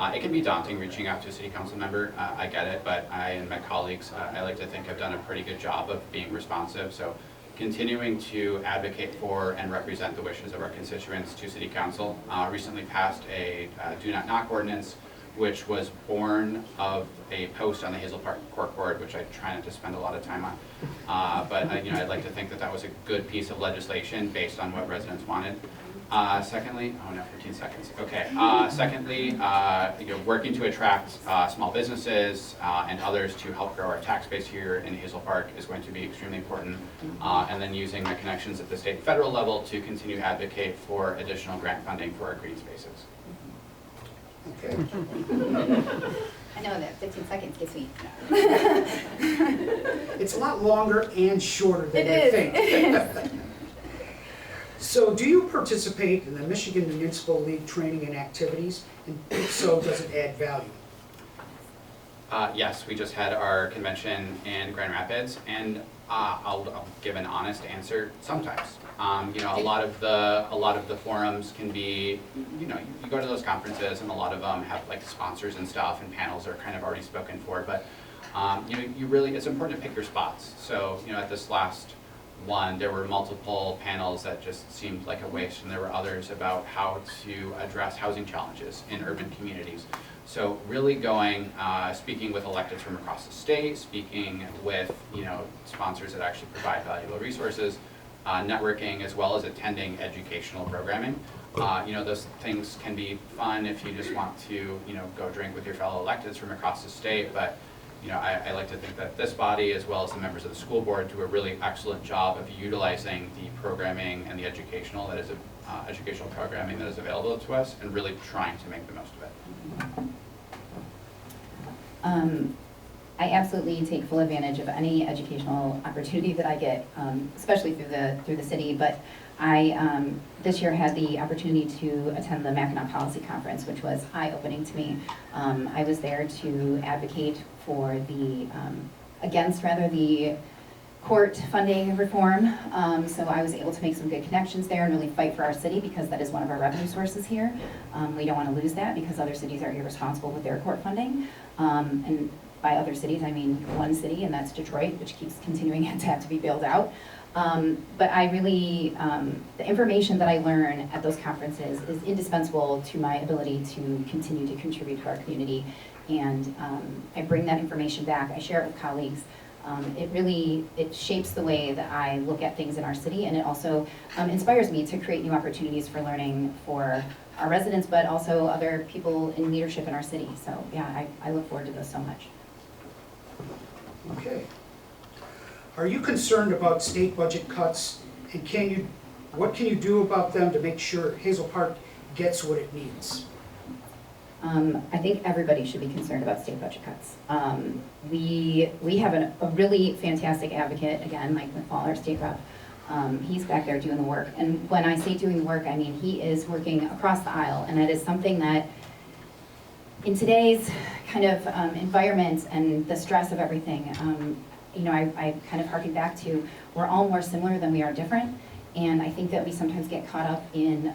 It can be daunting reaching out to a city council member, I get it, but I and my colleagues, I like to think have done a pretty good job of being responsive. So continuing to advocate for and represent the wishes of our constituents to city council. Recently passed a do not knock ordinance, which was born of a post on the Hazel Park Court Board, which I try not to spend a lot of time on. But I'd like to think that that was a good piece of legislation based on what residents wanted. Secondly, oh no, 15 seconds. Okay. Secondly, working to attract small businesses and others to help grow our tax base here in Hazel Park is going to be extremely important. And then using my connections at the state and federal level to continue to advocate for additional grant funding for our green spaces. Okay. I know that 15 seconds gets me. It's a lot longer and shorter than you It think. is. So do you participate in the Michigan Municipal League training and activities? And if so, does it add value? Yes, we just had our convention in Grand Rapids, and I'll give an honest answer. Sometimes, a lot of the forums can be, you go to those conferences, and a lot of them have like sponsors and stuff, and panels are kind of already spoken for. But it's important to pick your spots. So at this last one, there were multiple panels that just seemed like a waste, and there were others about how to address housing challenges in urban communities. So really going, speaking with electeds from across the state, speaking with sponsors that actually provide valuable resources, networking, as well as attending educational programming. Those things can be fun if you just want to go drink with your fellow electeds from across the state, but I like to think that this body, as well as the members of the school board, do a really excellent job of utilizing the programming and the educational programming that is available to us, and really trying to make the most of it. I absolutely take full advantage of any educational opportunity that I get, especially through the city. But I this year had the opportunity to attend the Mackinac Policy Conference, which was eye-opening to me. I was there to advocate for against the court funding reform. So I was able to make some good connections there and really fight for our city, because that is one of our revenue sources here. We don't want to lose that, because other cities are irresponsible with their court funding. And by other cities, I mean one city, and that's Detroit, which keeps continuing to have to be bailed out. But I really, the information that I learn at those conferences is indispensable to my ability to continue to contribute to our community. And I bring that information back, I share it with colleagues. It shapes the way that I look at things in our city, and it also inspires me to create new opportunities for learning for our residents, but also other people in leadership in our city. So yeah, I look forward to those so much. Okay. Are you concerned about state budget cuts, and what can you do about them to make sure Hazel Park gets what it needs? I think everybody should be concerned about state budget cuts. We have a really fantastic advocate, again, Mike McFall, our state rep. He's back there doing the work. And when I say doing the work, I mean he is working across the aisle. And that is something that in today's kind of environment and the stress of everything, I kind of harken back to, we're all more similar than we are different. And I think that we sometimes get caught up in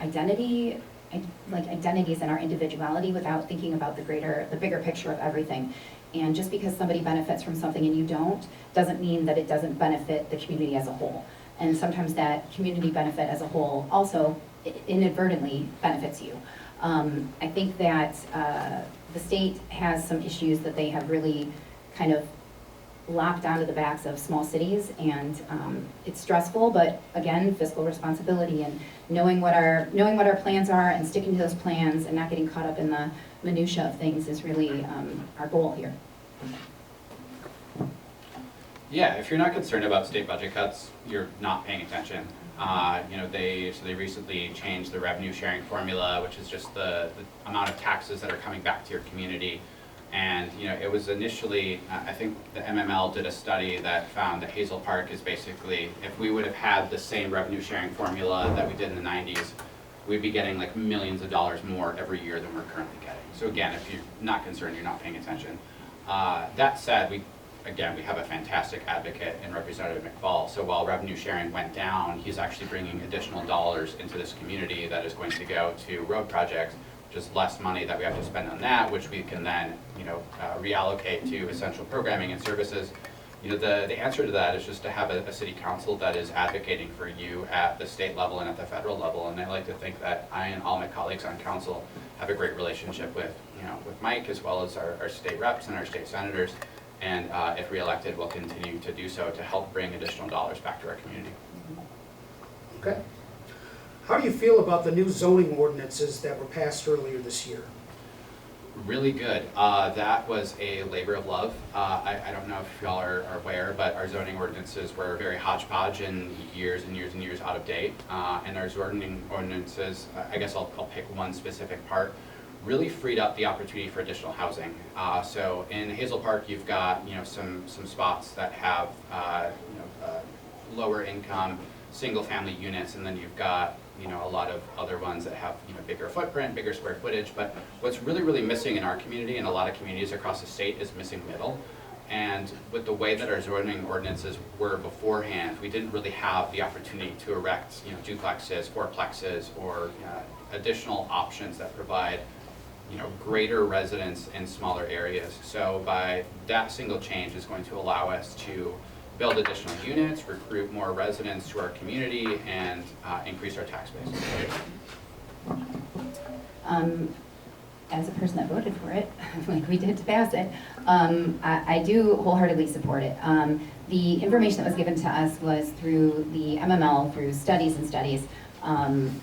identities and our individuality without thinking about the bigger picture of everything. And just because somebody benefits from something and you don't, doesn't mean that it doesn't benefit the community as a whole. And sometimes that community benefit as a whole also inadvertently benefits you. I think that the state has some issues that they have really kind of locked onto the backs of small cities, and it's stressful, but again, fiscal responsibility and knowing what our plans are and sticking to those plans and not getting caught up in the minutia of things is really our goal here. Yeah, if you're not concerned about state budget cuts, you're not paying attention. They recently changed the revenue sharing formula, which is just the amount of taxes that are coming back to your community. And it was initially, I think the MML did a study that found that Hazel Park is basically, if we would have had the same revenue sharing formula that we did in the 90s, we'd be getting like millions of dollars more every year than we're currently getting. So again, if you're not concerned, you're not paying attention. That said, we have a fantastic advocate in Representative McFall. So while revenue sharing went down, he's actually bringing additional dollars into this community that is going to go to road projects, just less money that we have to spend on that, which we can then, reallocate to essential programming and services. The answer to that is just to have a city council that is advocating for you at the state level and at the federal level. And I like to think that I and all my colleagues on council have a great relationship with Mike, as well as our state reps and our state senators. And if reelected, we'll continue to do so to help bring additional dollars back to our community. Okay. How do you feel about the new zoning ordinances that were passed earlier this year? Really good. That was a labor of love. I don't know if y'all are aware, but our zoning ordinances were very hodgepodge and years and years and years out of date. And our zoning ordinances, I guess I'll pick one specific part, really freed up the opportunity for additional housing. So in Hazel Park, you've got some spots that have lower income single family units, and then you've got a lot of other ones that have bigger footprint, bigger square footage. But what's really missing in our community and a lot of communities across the state is missing middle. And with the way that our zoning ordinances were beforehand, we didn't really have the opportunity to erect duplexes, fourplexes, or additional options that provide greater residence in smaller areas. So by that single change is going to allow us to build additional units, recruit more residents to our community, and increase our tax base. As a person that voted for it, like we did to pass it, I do wholeheartedly support it. The information that was given to us was through the MML, through studies and studies.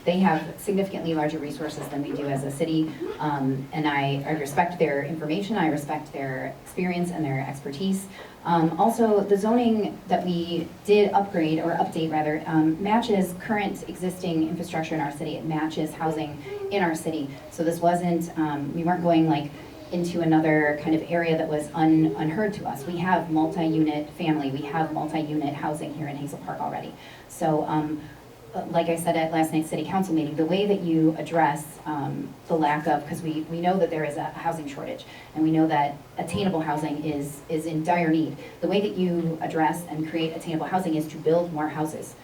They have significantly larger resources than we do as a city, and I respect their information, I respect their experience and their expertise. Also, the zoning that we did upgrade, or update rather, matches current existing infrastructure in our city. It matches housing in our city. So this wasn't, we weren't going like into another kind of area that was unheard to us. We have multi-unit family, we have multi-unit housing here in Hazel Park already. So like I said at last night's city council meeting, the way that you address the lack of, because we know that there is a housing shortage, and we know that attainable housing is in dire need. The way that you address and create attainable housing is to build more houses.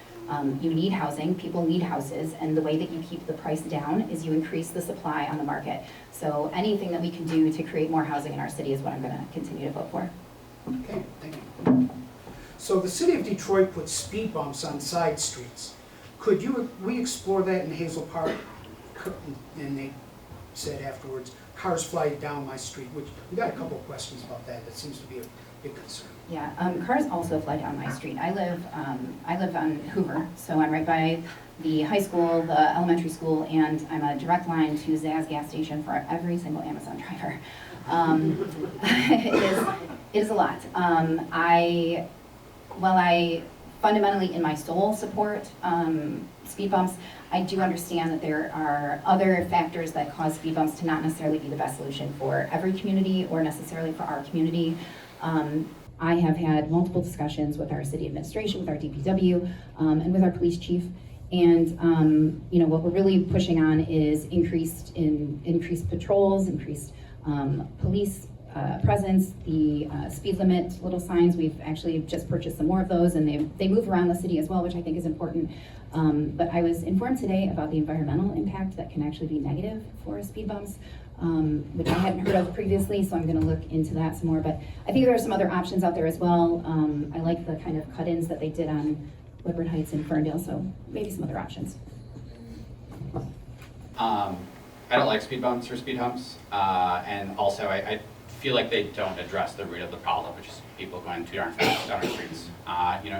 You need housing, people need houses, and the way that you keep the price down is you increase the supply on the market. So anything that we can do to create more housing in our city is what I'm going to continue to vote for. Okay, thank you. So the city of Detroit puts speed bumps on side streets. Could we explore that in Hazel Park? And they said afterwards, cars fly down my street, which we got a couple of questions about that. That seems to be a big concern. Yeah, cars also fly down my street. I live on Hoover, so I'm right by the high school, the elementary school, and I'm a direct line to Zaz gas station for every single Amazon driver. It is a lot. While I fundamentally in my soul support speed bumps, I do understand that there are other factors that cause speed bumps to not necessarily be the best solution for every community or necessarily for our community. I have had multiple discussions with our city administration, with our DPW, and with our police chief. And what we're really pushing on is increased patrols, increased police presence, the speed limit little signs. We've actually just purchased some more of those, and they move around the city as well, which I think is important. But I was informed today about the environmental impact that can actually be negative for speed bumps, which I hadn't heard of previously, so I'm going to look into that some more. But I think there are some other options out there as well. I like the kind of cut-ins that they did on Woodward Heights and Ferndale, so maybe some other options. I don't like speed bumps or speed humps, and also I feel like they don't address the root of the problem, which is people going too darn fast down our streets.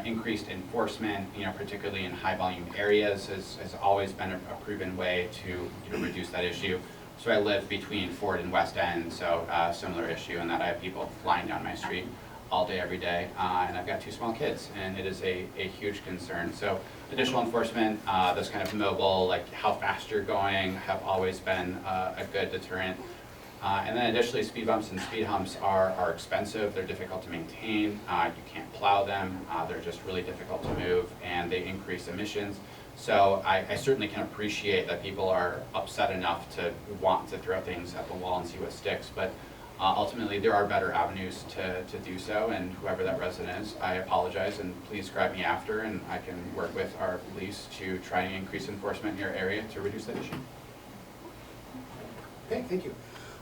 Increased enforcement, particularly in high volume areas, has always been a proven way to reduce that issue. So I live between Ford and West End, so similar issue in that I have people flying down my street all day, every day, and I've got 2 small kids, and it is a huge concern. So additional enforcement, those kind of mobile, like how fast you're going, have always been a good deterrent. And then additionally, speed bumps and speed humps are expensive, they're difficult to maintain, you can't plow them, they're just really difficult to move, and they increase emissions. So I certainly can appreciate that people are upset enough to want to throw things at the wall and see what sticks, but ultimately there are better avenues to do so, and whoever that resident is, I apologize, and please grab me after, and I can work with our police to try and increase enforcement in your area to reduce that issue. Okay, thank you.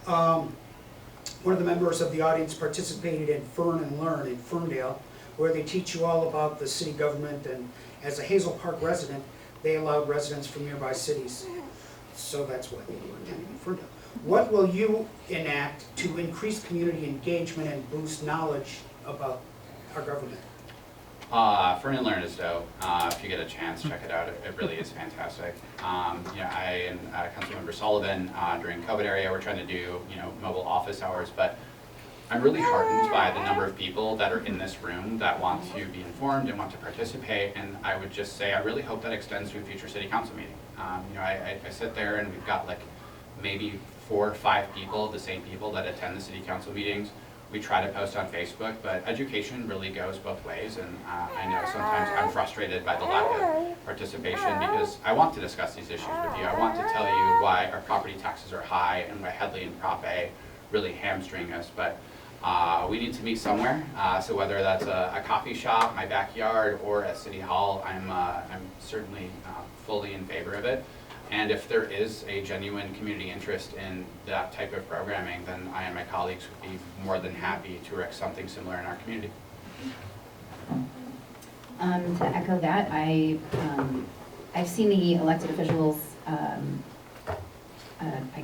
One of the members of the audience participated in Fern and Learn in Ferndale, where they teach you all about the city government, and as a Hazel Park resident, they allowed residents from nearby cities. So that's why they were attending in Ferndale. What will you enact to increase community engagement and boost knowledge about our government? Fernie Learn is dope. If you get a chance, check it out. It really is fantastic. I and Councilmember Sullivan during COVID area, we're trying to do mobile office hours, but I'm really heartened by the number of people that are in this room that want to be informed and want to participate. And I would just say I really hope that extends to a future city council meeting. I sit there and we've got like maybe 4 or 5 people, the same people that attend the city council meetings. We try to post on Facebook, but education really goes both ways, and I know sometimes I'm frustrated by the lack of participation because I want to discuss these issues with you. I want to tell you why our property taxes are high and why Headley and Prop A really hamstring us, but we need to meet somewhere. So whether that's a coffee shop, my backyard, or at City Hall, I'm certainly fully in favor of it. And if there is a genuine community interest in that type of programming, then I and my colleagues would be more than happy to erect something similar in our community. To echo that, I've seen the elected officials, I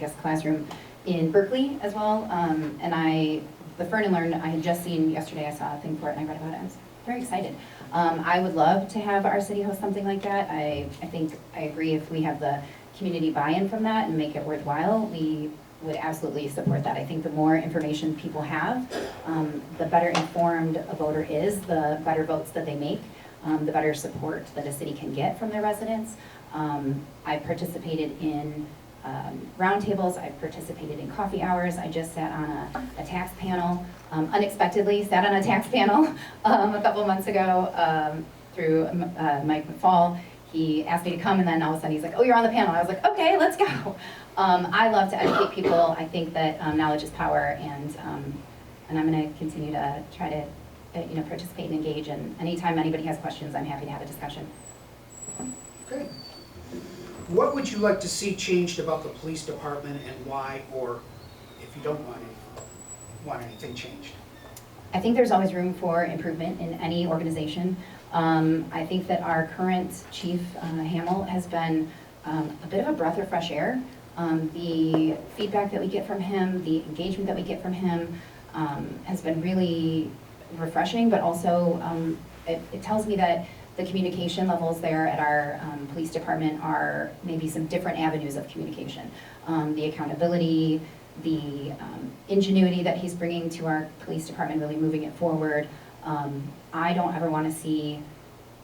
guess, classroom in Berkeley as well. And the Fern and Learn, I had just seen yesterday, I saw a thing for it and I read about it. I was very excited. I would love to have our city host something like that. I think I agree if we have the community buy-in from that and make it worthwhile, we would absolutely support that. I think the more information people have, the better informed a voter is, the better votes that they make, the better support that a city can get from their residents. I've participated in roundtables, I've participated in coffee hours. I just sat on a tax panel, unexpectedly sat on a tax panel a couple months ago through Mike McFall. He asked me to come and then all of a sudden he's like, oh, you're on the panel. I was like, okay, let's go. I love to educate people. I think that knowledge is power, and I'm going to continue to try to participate and engage, and anytime anybody has questions, I'm happy to have a discussion. Okay. What would you like to see changed about the police department and why, or if you don't want anything changed? I think there's always room for improvement in any organization. I think that our current chief, Hamill, has been a bit of a breath of fresh air. The feedback that we get from him, the engagement that we get from him has been really refreshing, but also it tells me that the communication levels there at our police department are maybe some different avenues of communication. The accountability, the ingenuity that he's bringing to our police department, really moving it forward. I don't ever want to see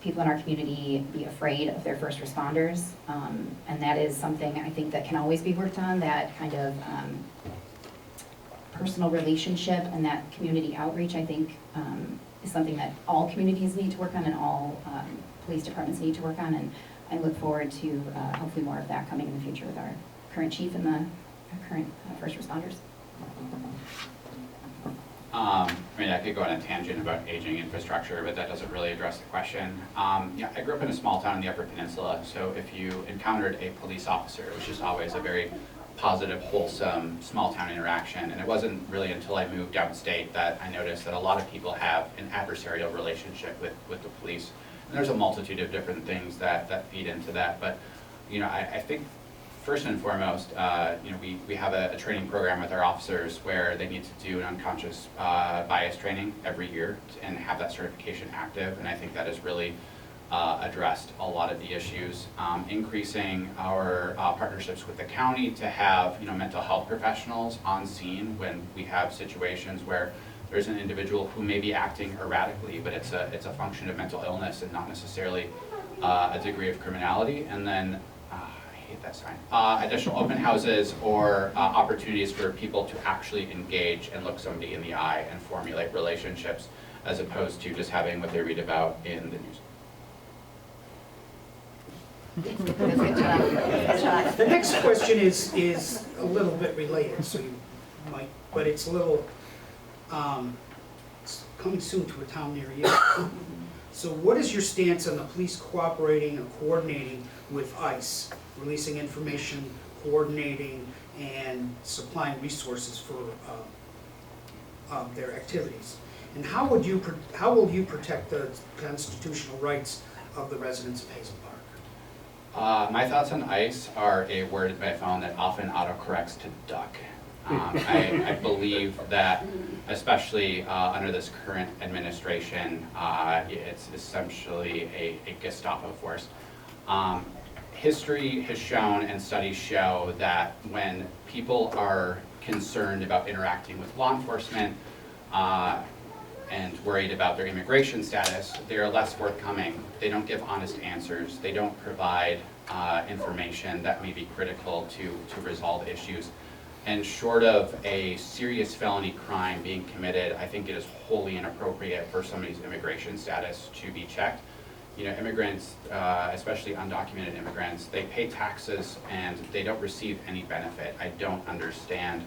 people in our community be afraid of their first responders, and that is something I think that can always be worked on, that kind of personal relationship and that community outreach, I think, is something that all communities need to work on and all police departments need to work on, and I look forward to hopefully more of that coming in the future with our current chief and the current first responders. I could go on a tangent about aging infrastructure, but that doesn't really address the question. I grew up in a small town in the Upper Peninsula, so if you encountered a police officer, it was just always a very positive, wholesome, small town interaction. And it wasn't really until I moved downstate that I noticed that a lot of people have an adversarial relationship with the police. And there's a multitude of different things that feed into that. But I think first and foremost, we have a training program with our officers where they need to do an unconscious bias training every year and have that certification active. And I think that has really addressed a lot of the issues. Increasing our partnerships with the county to have mental health professionals on scene when we have situations where there's an individual who may be acting erratically, but it's a function of mental illness and not necessarily a degree of criminality. And then that sign. Additional open houses or opportunities for people to actually engage and look somebody in the eye and formulate relationships, as opposed to just having what they read about in the news. The next question is a little bit related, so you might, but it's a little, it's coming soon to a town near you. So what is your stance on the police cooperating or coordinating with ICE, releasing information, coordinating, and supplying resources for their activities? And how will you protect the constitutional rights of the residents of Hazel Park? My thoughts on ICE are a word in my phone that often autocorrects to duck. I believe that, especially under this current administration, it's essentially a Gestapo force. History has shown and studies show that when people are concerned about interacting with law enforcement and worried about their immigration status, they are less forthcoming. They don't give honest answers. They don't provide information that may be critical to resolve issues. And short of a serious felony crime being committed, I think it is wholly inappropriate for somebody's immigration status to be checked. You know, immigrants, especially undocumented immigrants, they pay taxes and they don't receive any benefit. I don't understand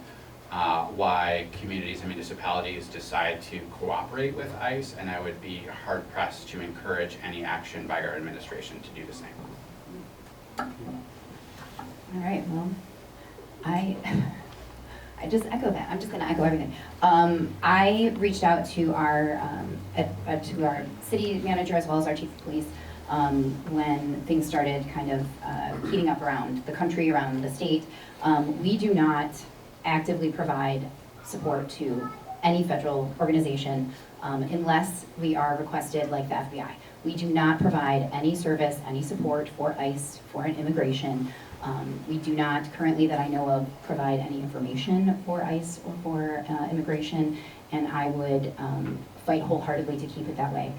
why communities and municipalities decide to cooperate with ICE, and I would be hard pressed to encourage any action by our administration to do the same. All right, well, I just echo that. I'm just going to echo everything. I reached out to our city manager as well as our chief of police when things started kind of heating up around the country, around the state. We do not actively provide support to any federal organization unless we are requested, like the FBI. We do not provide any service, any support for ICE, for an immigration. We do not currently, that I know of, provide any information for ICE or for immigration, and I would fight wholeheartedly to keep it that way.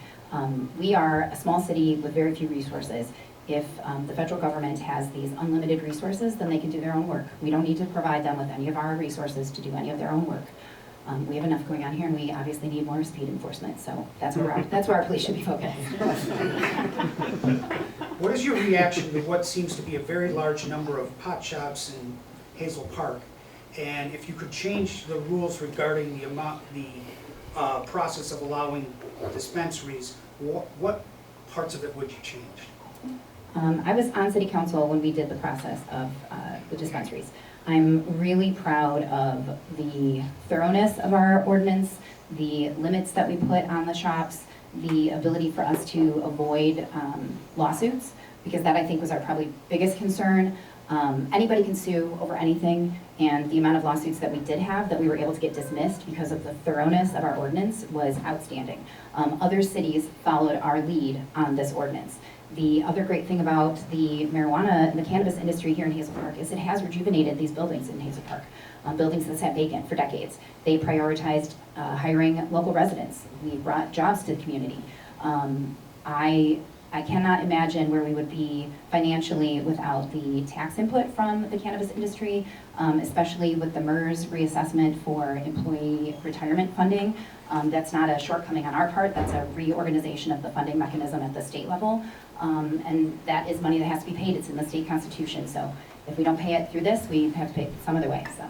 We are a small city with very few resources. If the federal government has these unlimited resources, then they can do their own work. We don't need to provide them with any of our resources to do any of their own work. We have enough going on here, and we obviously need more speed enforcement, so that's where our police should be focused. What is your reaction to what seems to be a very large number of pot shops in Hazel Park? And if you could change the rules regarding the process of allowing dispensaries, what parts of it would you change? I was on city council when we did the process of the dispensaries. I'm really proud of the thoroughness of our ordinance, the limits that we put on the shops, the ability for us to avoid lawsuits, because that I think was our probably biggest concern. Anybody can sue over anything, and the amount of lawsuits that we did have that we were able to get dismissed because of the thoroughness of our ordinance was outstanding. Other cities followed our lead on this ordinance. The other great thing about the cannabis industry here in Hazel Park is it has rejuvenated these buildings in Hazel Park, buildings that sat vacant for decades. They prioritized hiring local residents. We brought jobs to the community. I cannot imagine where we would be financially without the tax input from the cannabis industry, especially with the MERS reassessment for employee retirement funding. That's not a shortcoming on our part, that's a reorganization of the funding mechanism at the state level. And that is money that has to be paid, it's in the state constitution. So if we don't pay it through this, we have to pay it some other way, so.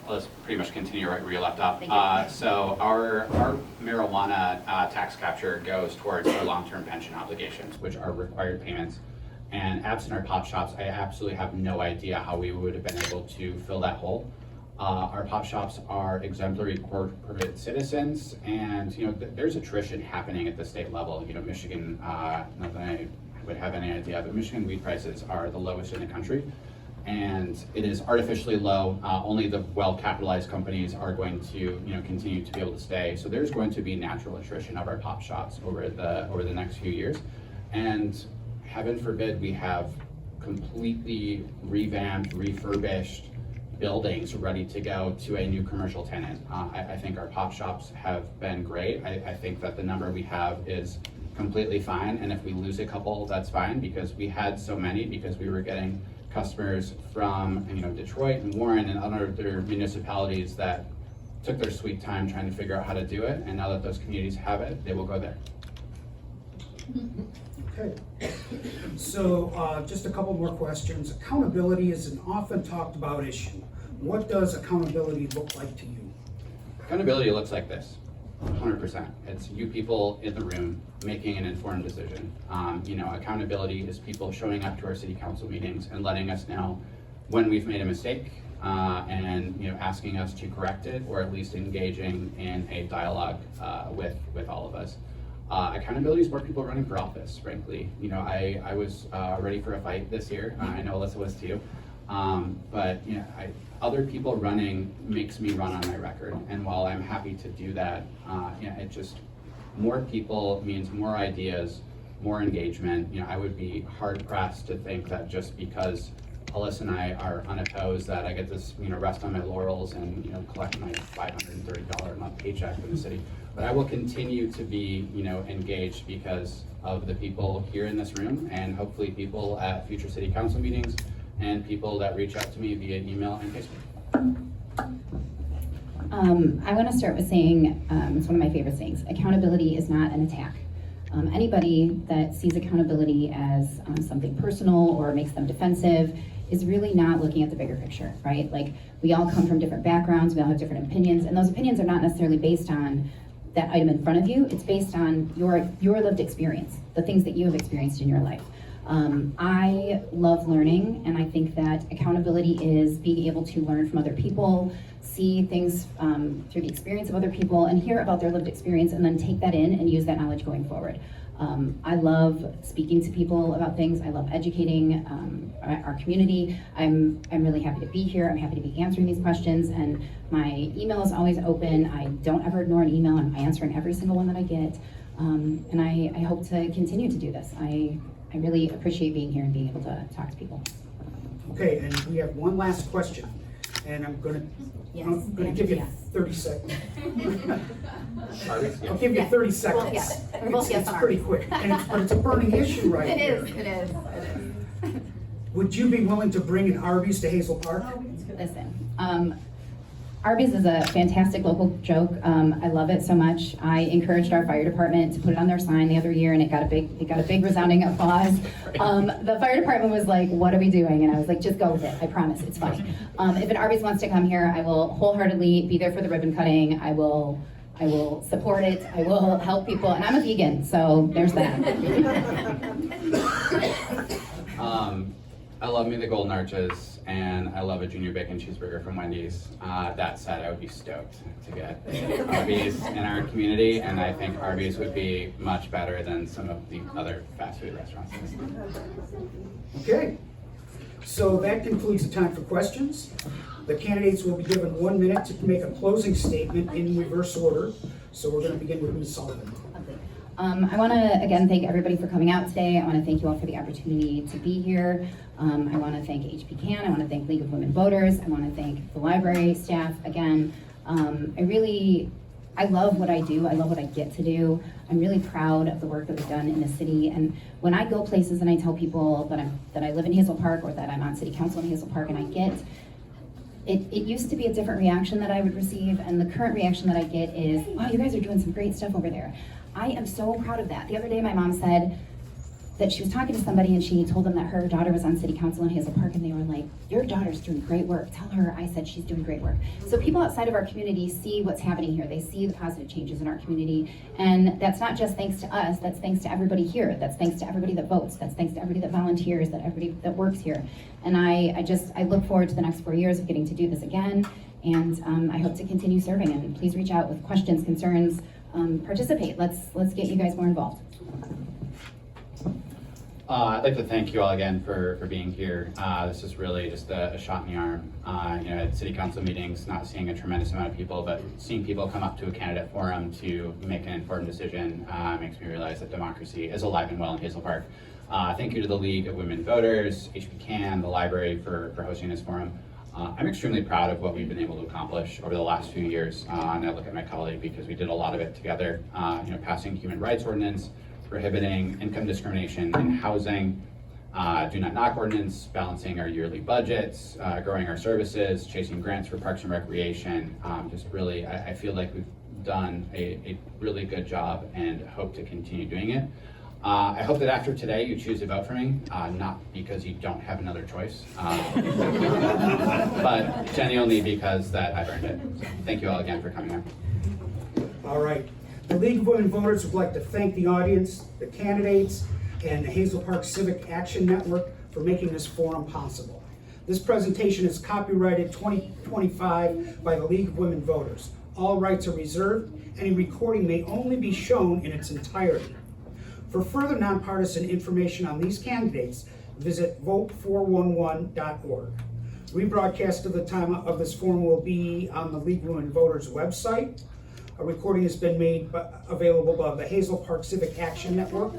Let's pretty much continue right where you left off. Thank you. So our marijuana tax capture goes towards our long-term pension obligations, which are required payments. And absent our pop shops, I absolutely have no idea how we would have been able to fill that hole. Our pop shops are exemplary corporate citizens, and there's attrition happening at the state level. Michigan, not that I would have any idea, but Michigan weed prices are the lowest in the country. And it is artificially low. Only the well-capitalized companies are going to, continue to be able to stay. So there's going to be natural attrition of our pop shops over the next few years. And heaven forbid we have completely revamped, refurbished buildings ready to go to a new commercial tenant. I think our pop shops have been great. I think that the number we have is completely fine. And if we lose a couple, that's fine, because we had so many, because we were getting customers from Detroit and Warren and other municipalities that took their sweet time trying to figure out how to do it, and now that those communities have it, they will go there. Okay. So just a couple more questions. Accountability is an often talked about issue. What does accountability look like to you? Accountability looks like this. 100%. It's you people in the room making an informed decision. Accountability is people showing up to our city council meetings and letting us know when we've made a mistake, and asking us to correct it, or at least engaging in a dialogue with all of us. Accountability is more people running for office, frankly. I was ready for a fight this year. I know Alissa was too. But other people running makes me run on my record. And while I'm happy to do that, it just, more people means more ideas, more engagement. I would be hard pressed to think that just because Alissa and I are unopposed that I get this, rest on my laurels and, collect my $530 a month paycheck from the city. But I will continue to be, engaged because of the people here in this room and hopefully people at future city council meetings and people that reach out to me via email and Facebook. I want to start with saying, it's one of my favorite sayings, accountability is not an attack. Anybody that sees accountability as something personal or makes them defensive is really not looking at the bigger picture, right? Like, we all come from different backgrounds, we all have different opinions, and those opinions are not necessarily based on that item in front of you. It's based on your lived experience, the things that you have experienced in your life. I love learning, and I think that accountability is being able to learn from other people, see things through the experience of other people, and hear about their lived experience, and then take that in and use that knowledge going forward. I love speaking to people about things. I love educating our community. I'm really happy to be here. I'm happy to be answering these questions, and my email is always open. I don't ever ignore an email. I'm answering every single one that I get, and I hope to continue to do this. I really appreciate being here and being able to talk to people. Okay, and we have one last question, and I'm gonna give you 30 seconds. I'll give you 30 seconds. Well, yes. We're both yes It's on pretty quick, but it's a burning issue right It here. is. Would you be willing to bring an Arby's to Hazel Park? Listen, Arby's is a fantastic local joke. I love it so much. I encouraged our fire department to put it on their sign the other year, and it got a big resounding applause. The fire department was like, "What are we doing?" And I was like, "Just go with it. I promise, it's funny." If an Arby's wants to come here, I will wholeheartedly be there for the ribbon cutting. I will support it. I will help people, and I'm a vegan, so there's that. I love me the Golden Arches, and I love a junior bacon cheeseburger from Wendy's. That said, I would be stoked to get Arby's in our community, and I think Arby's would be much better than some of the other fast food restaurants in the city. Okay, so that concludes the time for questions. The candidates will be given 1 minute to make a closing statement in reverse order. So we're going to begin with Ms. Sullivan. I want to again thank everybody for coming out today. I want to thank you all for the opportunity to be here. I want to thank HPCAN. I want to thank League of Women Voters. I want to thank the library staff again. I love what I do. I love what I get to do. I'm really proud of the work that we've done in the city. And when I go places and I tell people that I live in Hazel Park or that I'm on city council in Hazel Park, and I get it used to be a different reaction that I would receive, and the current reaction that I get is, "Wow, you guys are doing some great stuff over there." I am so proud of that. The other day my mom said that she was talking to somebody and she told them that her daughter was on city council in Hazel Park, and they were like, "Your daughter's doing great work. Tell her I said she's doing great work." So people outside of our community see what's happening here. They see the positive changes in our community, and that's not just thanks to us, that's thanks to everybody here. That's thanks to everybody that votes. That's thanks to everybody that volunteers, that everybody that works here. And I look forward to the next 4 years of getting to do this again, and I hope to continue serving. And please reach out with questions, concerns, participate. Let's get you guys more involved. I'd like to thank you all again for being here. This is really just a shot in the arm. At city council meetings, not seeing a tremendous amount of people, but seeing people come up to a candidate forum to make an informed decision makes me realize that democracy is alive and well in Hazel Park. Thank you to the League of Women Voters, HPCAN, the library for hosting this forum. I'm extremely proud of what we've been able to accomplish over the last few years. And I look at my colleague because we did a lot of it together. Passing human rights ordinance, prohibiting income discrimination in housing, do not knock ordinance, balancing our yearly budgets, growing our services, chasing grants for parks and recreation. Just really, I feel like we've done a really good job and hope to continue doing it. I hope that after today you choose to vote for me, not because you don't have another choice, but genuinely because that I've earned it. So thank you all again for coming out. All right. The League of Women Voters would like to thank the audience, the candidates, and the Hazel Park Civic Action Network for making this forum possible. This presentation is copyrighted 2025 by the League of Women Voters. All rights are reserved. Any recording may only be shown in its entirety. For further nonpartisan information on these candidates, visit vote411.org. Rebroadcast of the time of this forum will be on the League of Women Voters website. A recording has been made available by the Hazel Park Civic Action Network,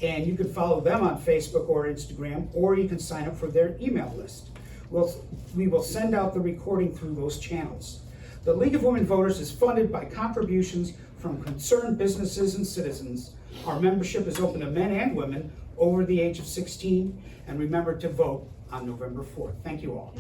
and you can follow them on Facebook or Instagram, or you can sign up for their email list. We will send out the recording through those channels. The League of Women Voters is funded by contributions from concerned businesses and citizens. Our membership is open to men and women over the age of 16, and remember to vote on November 4th. Thank you all.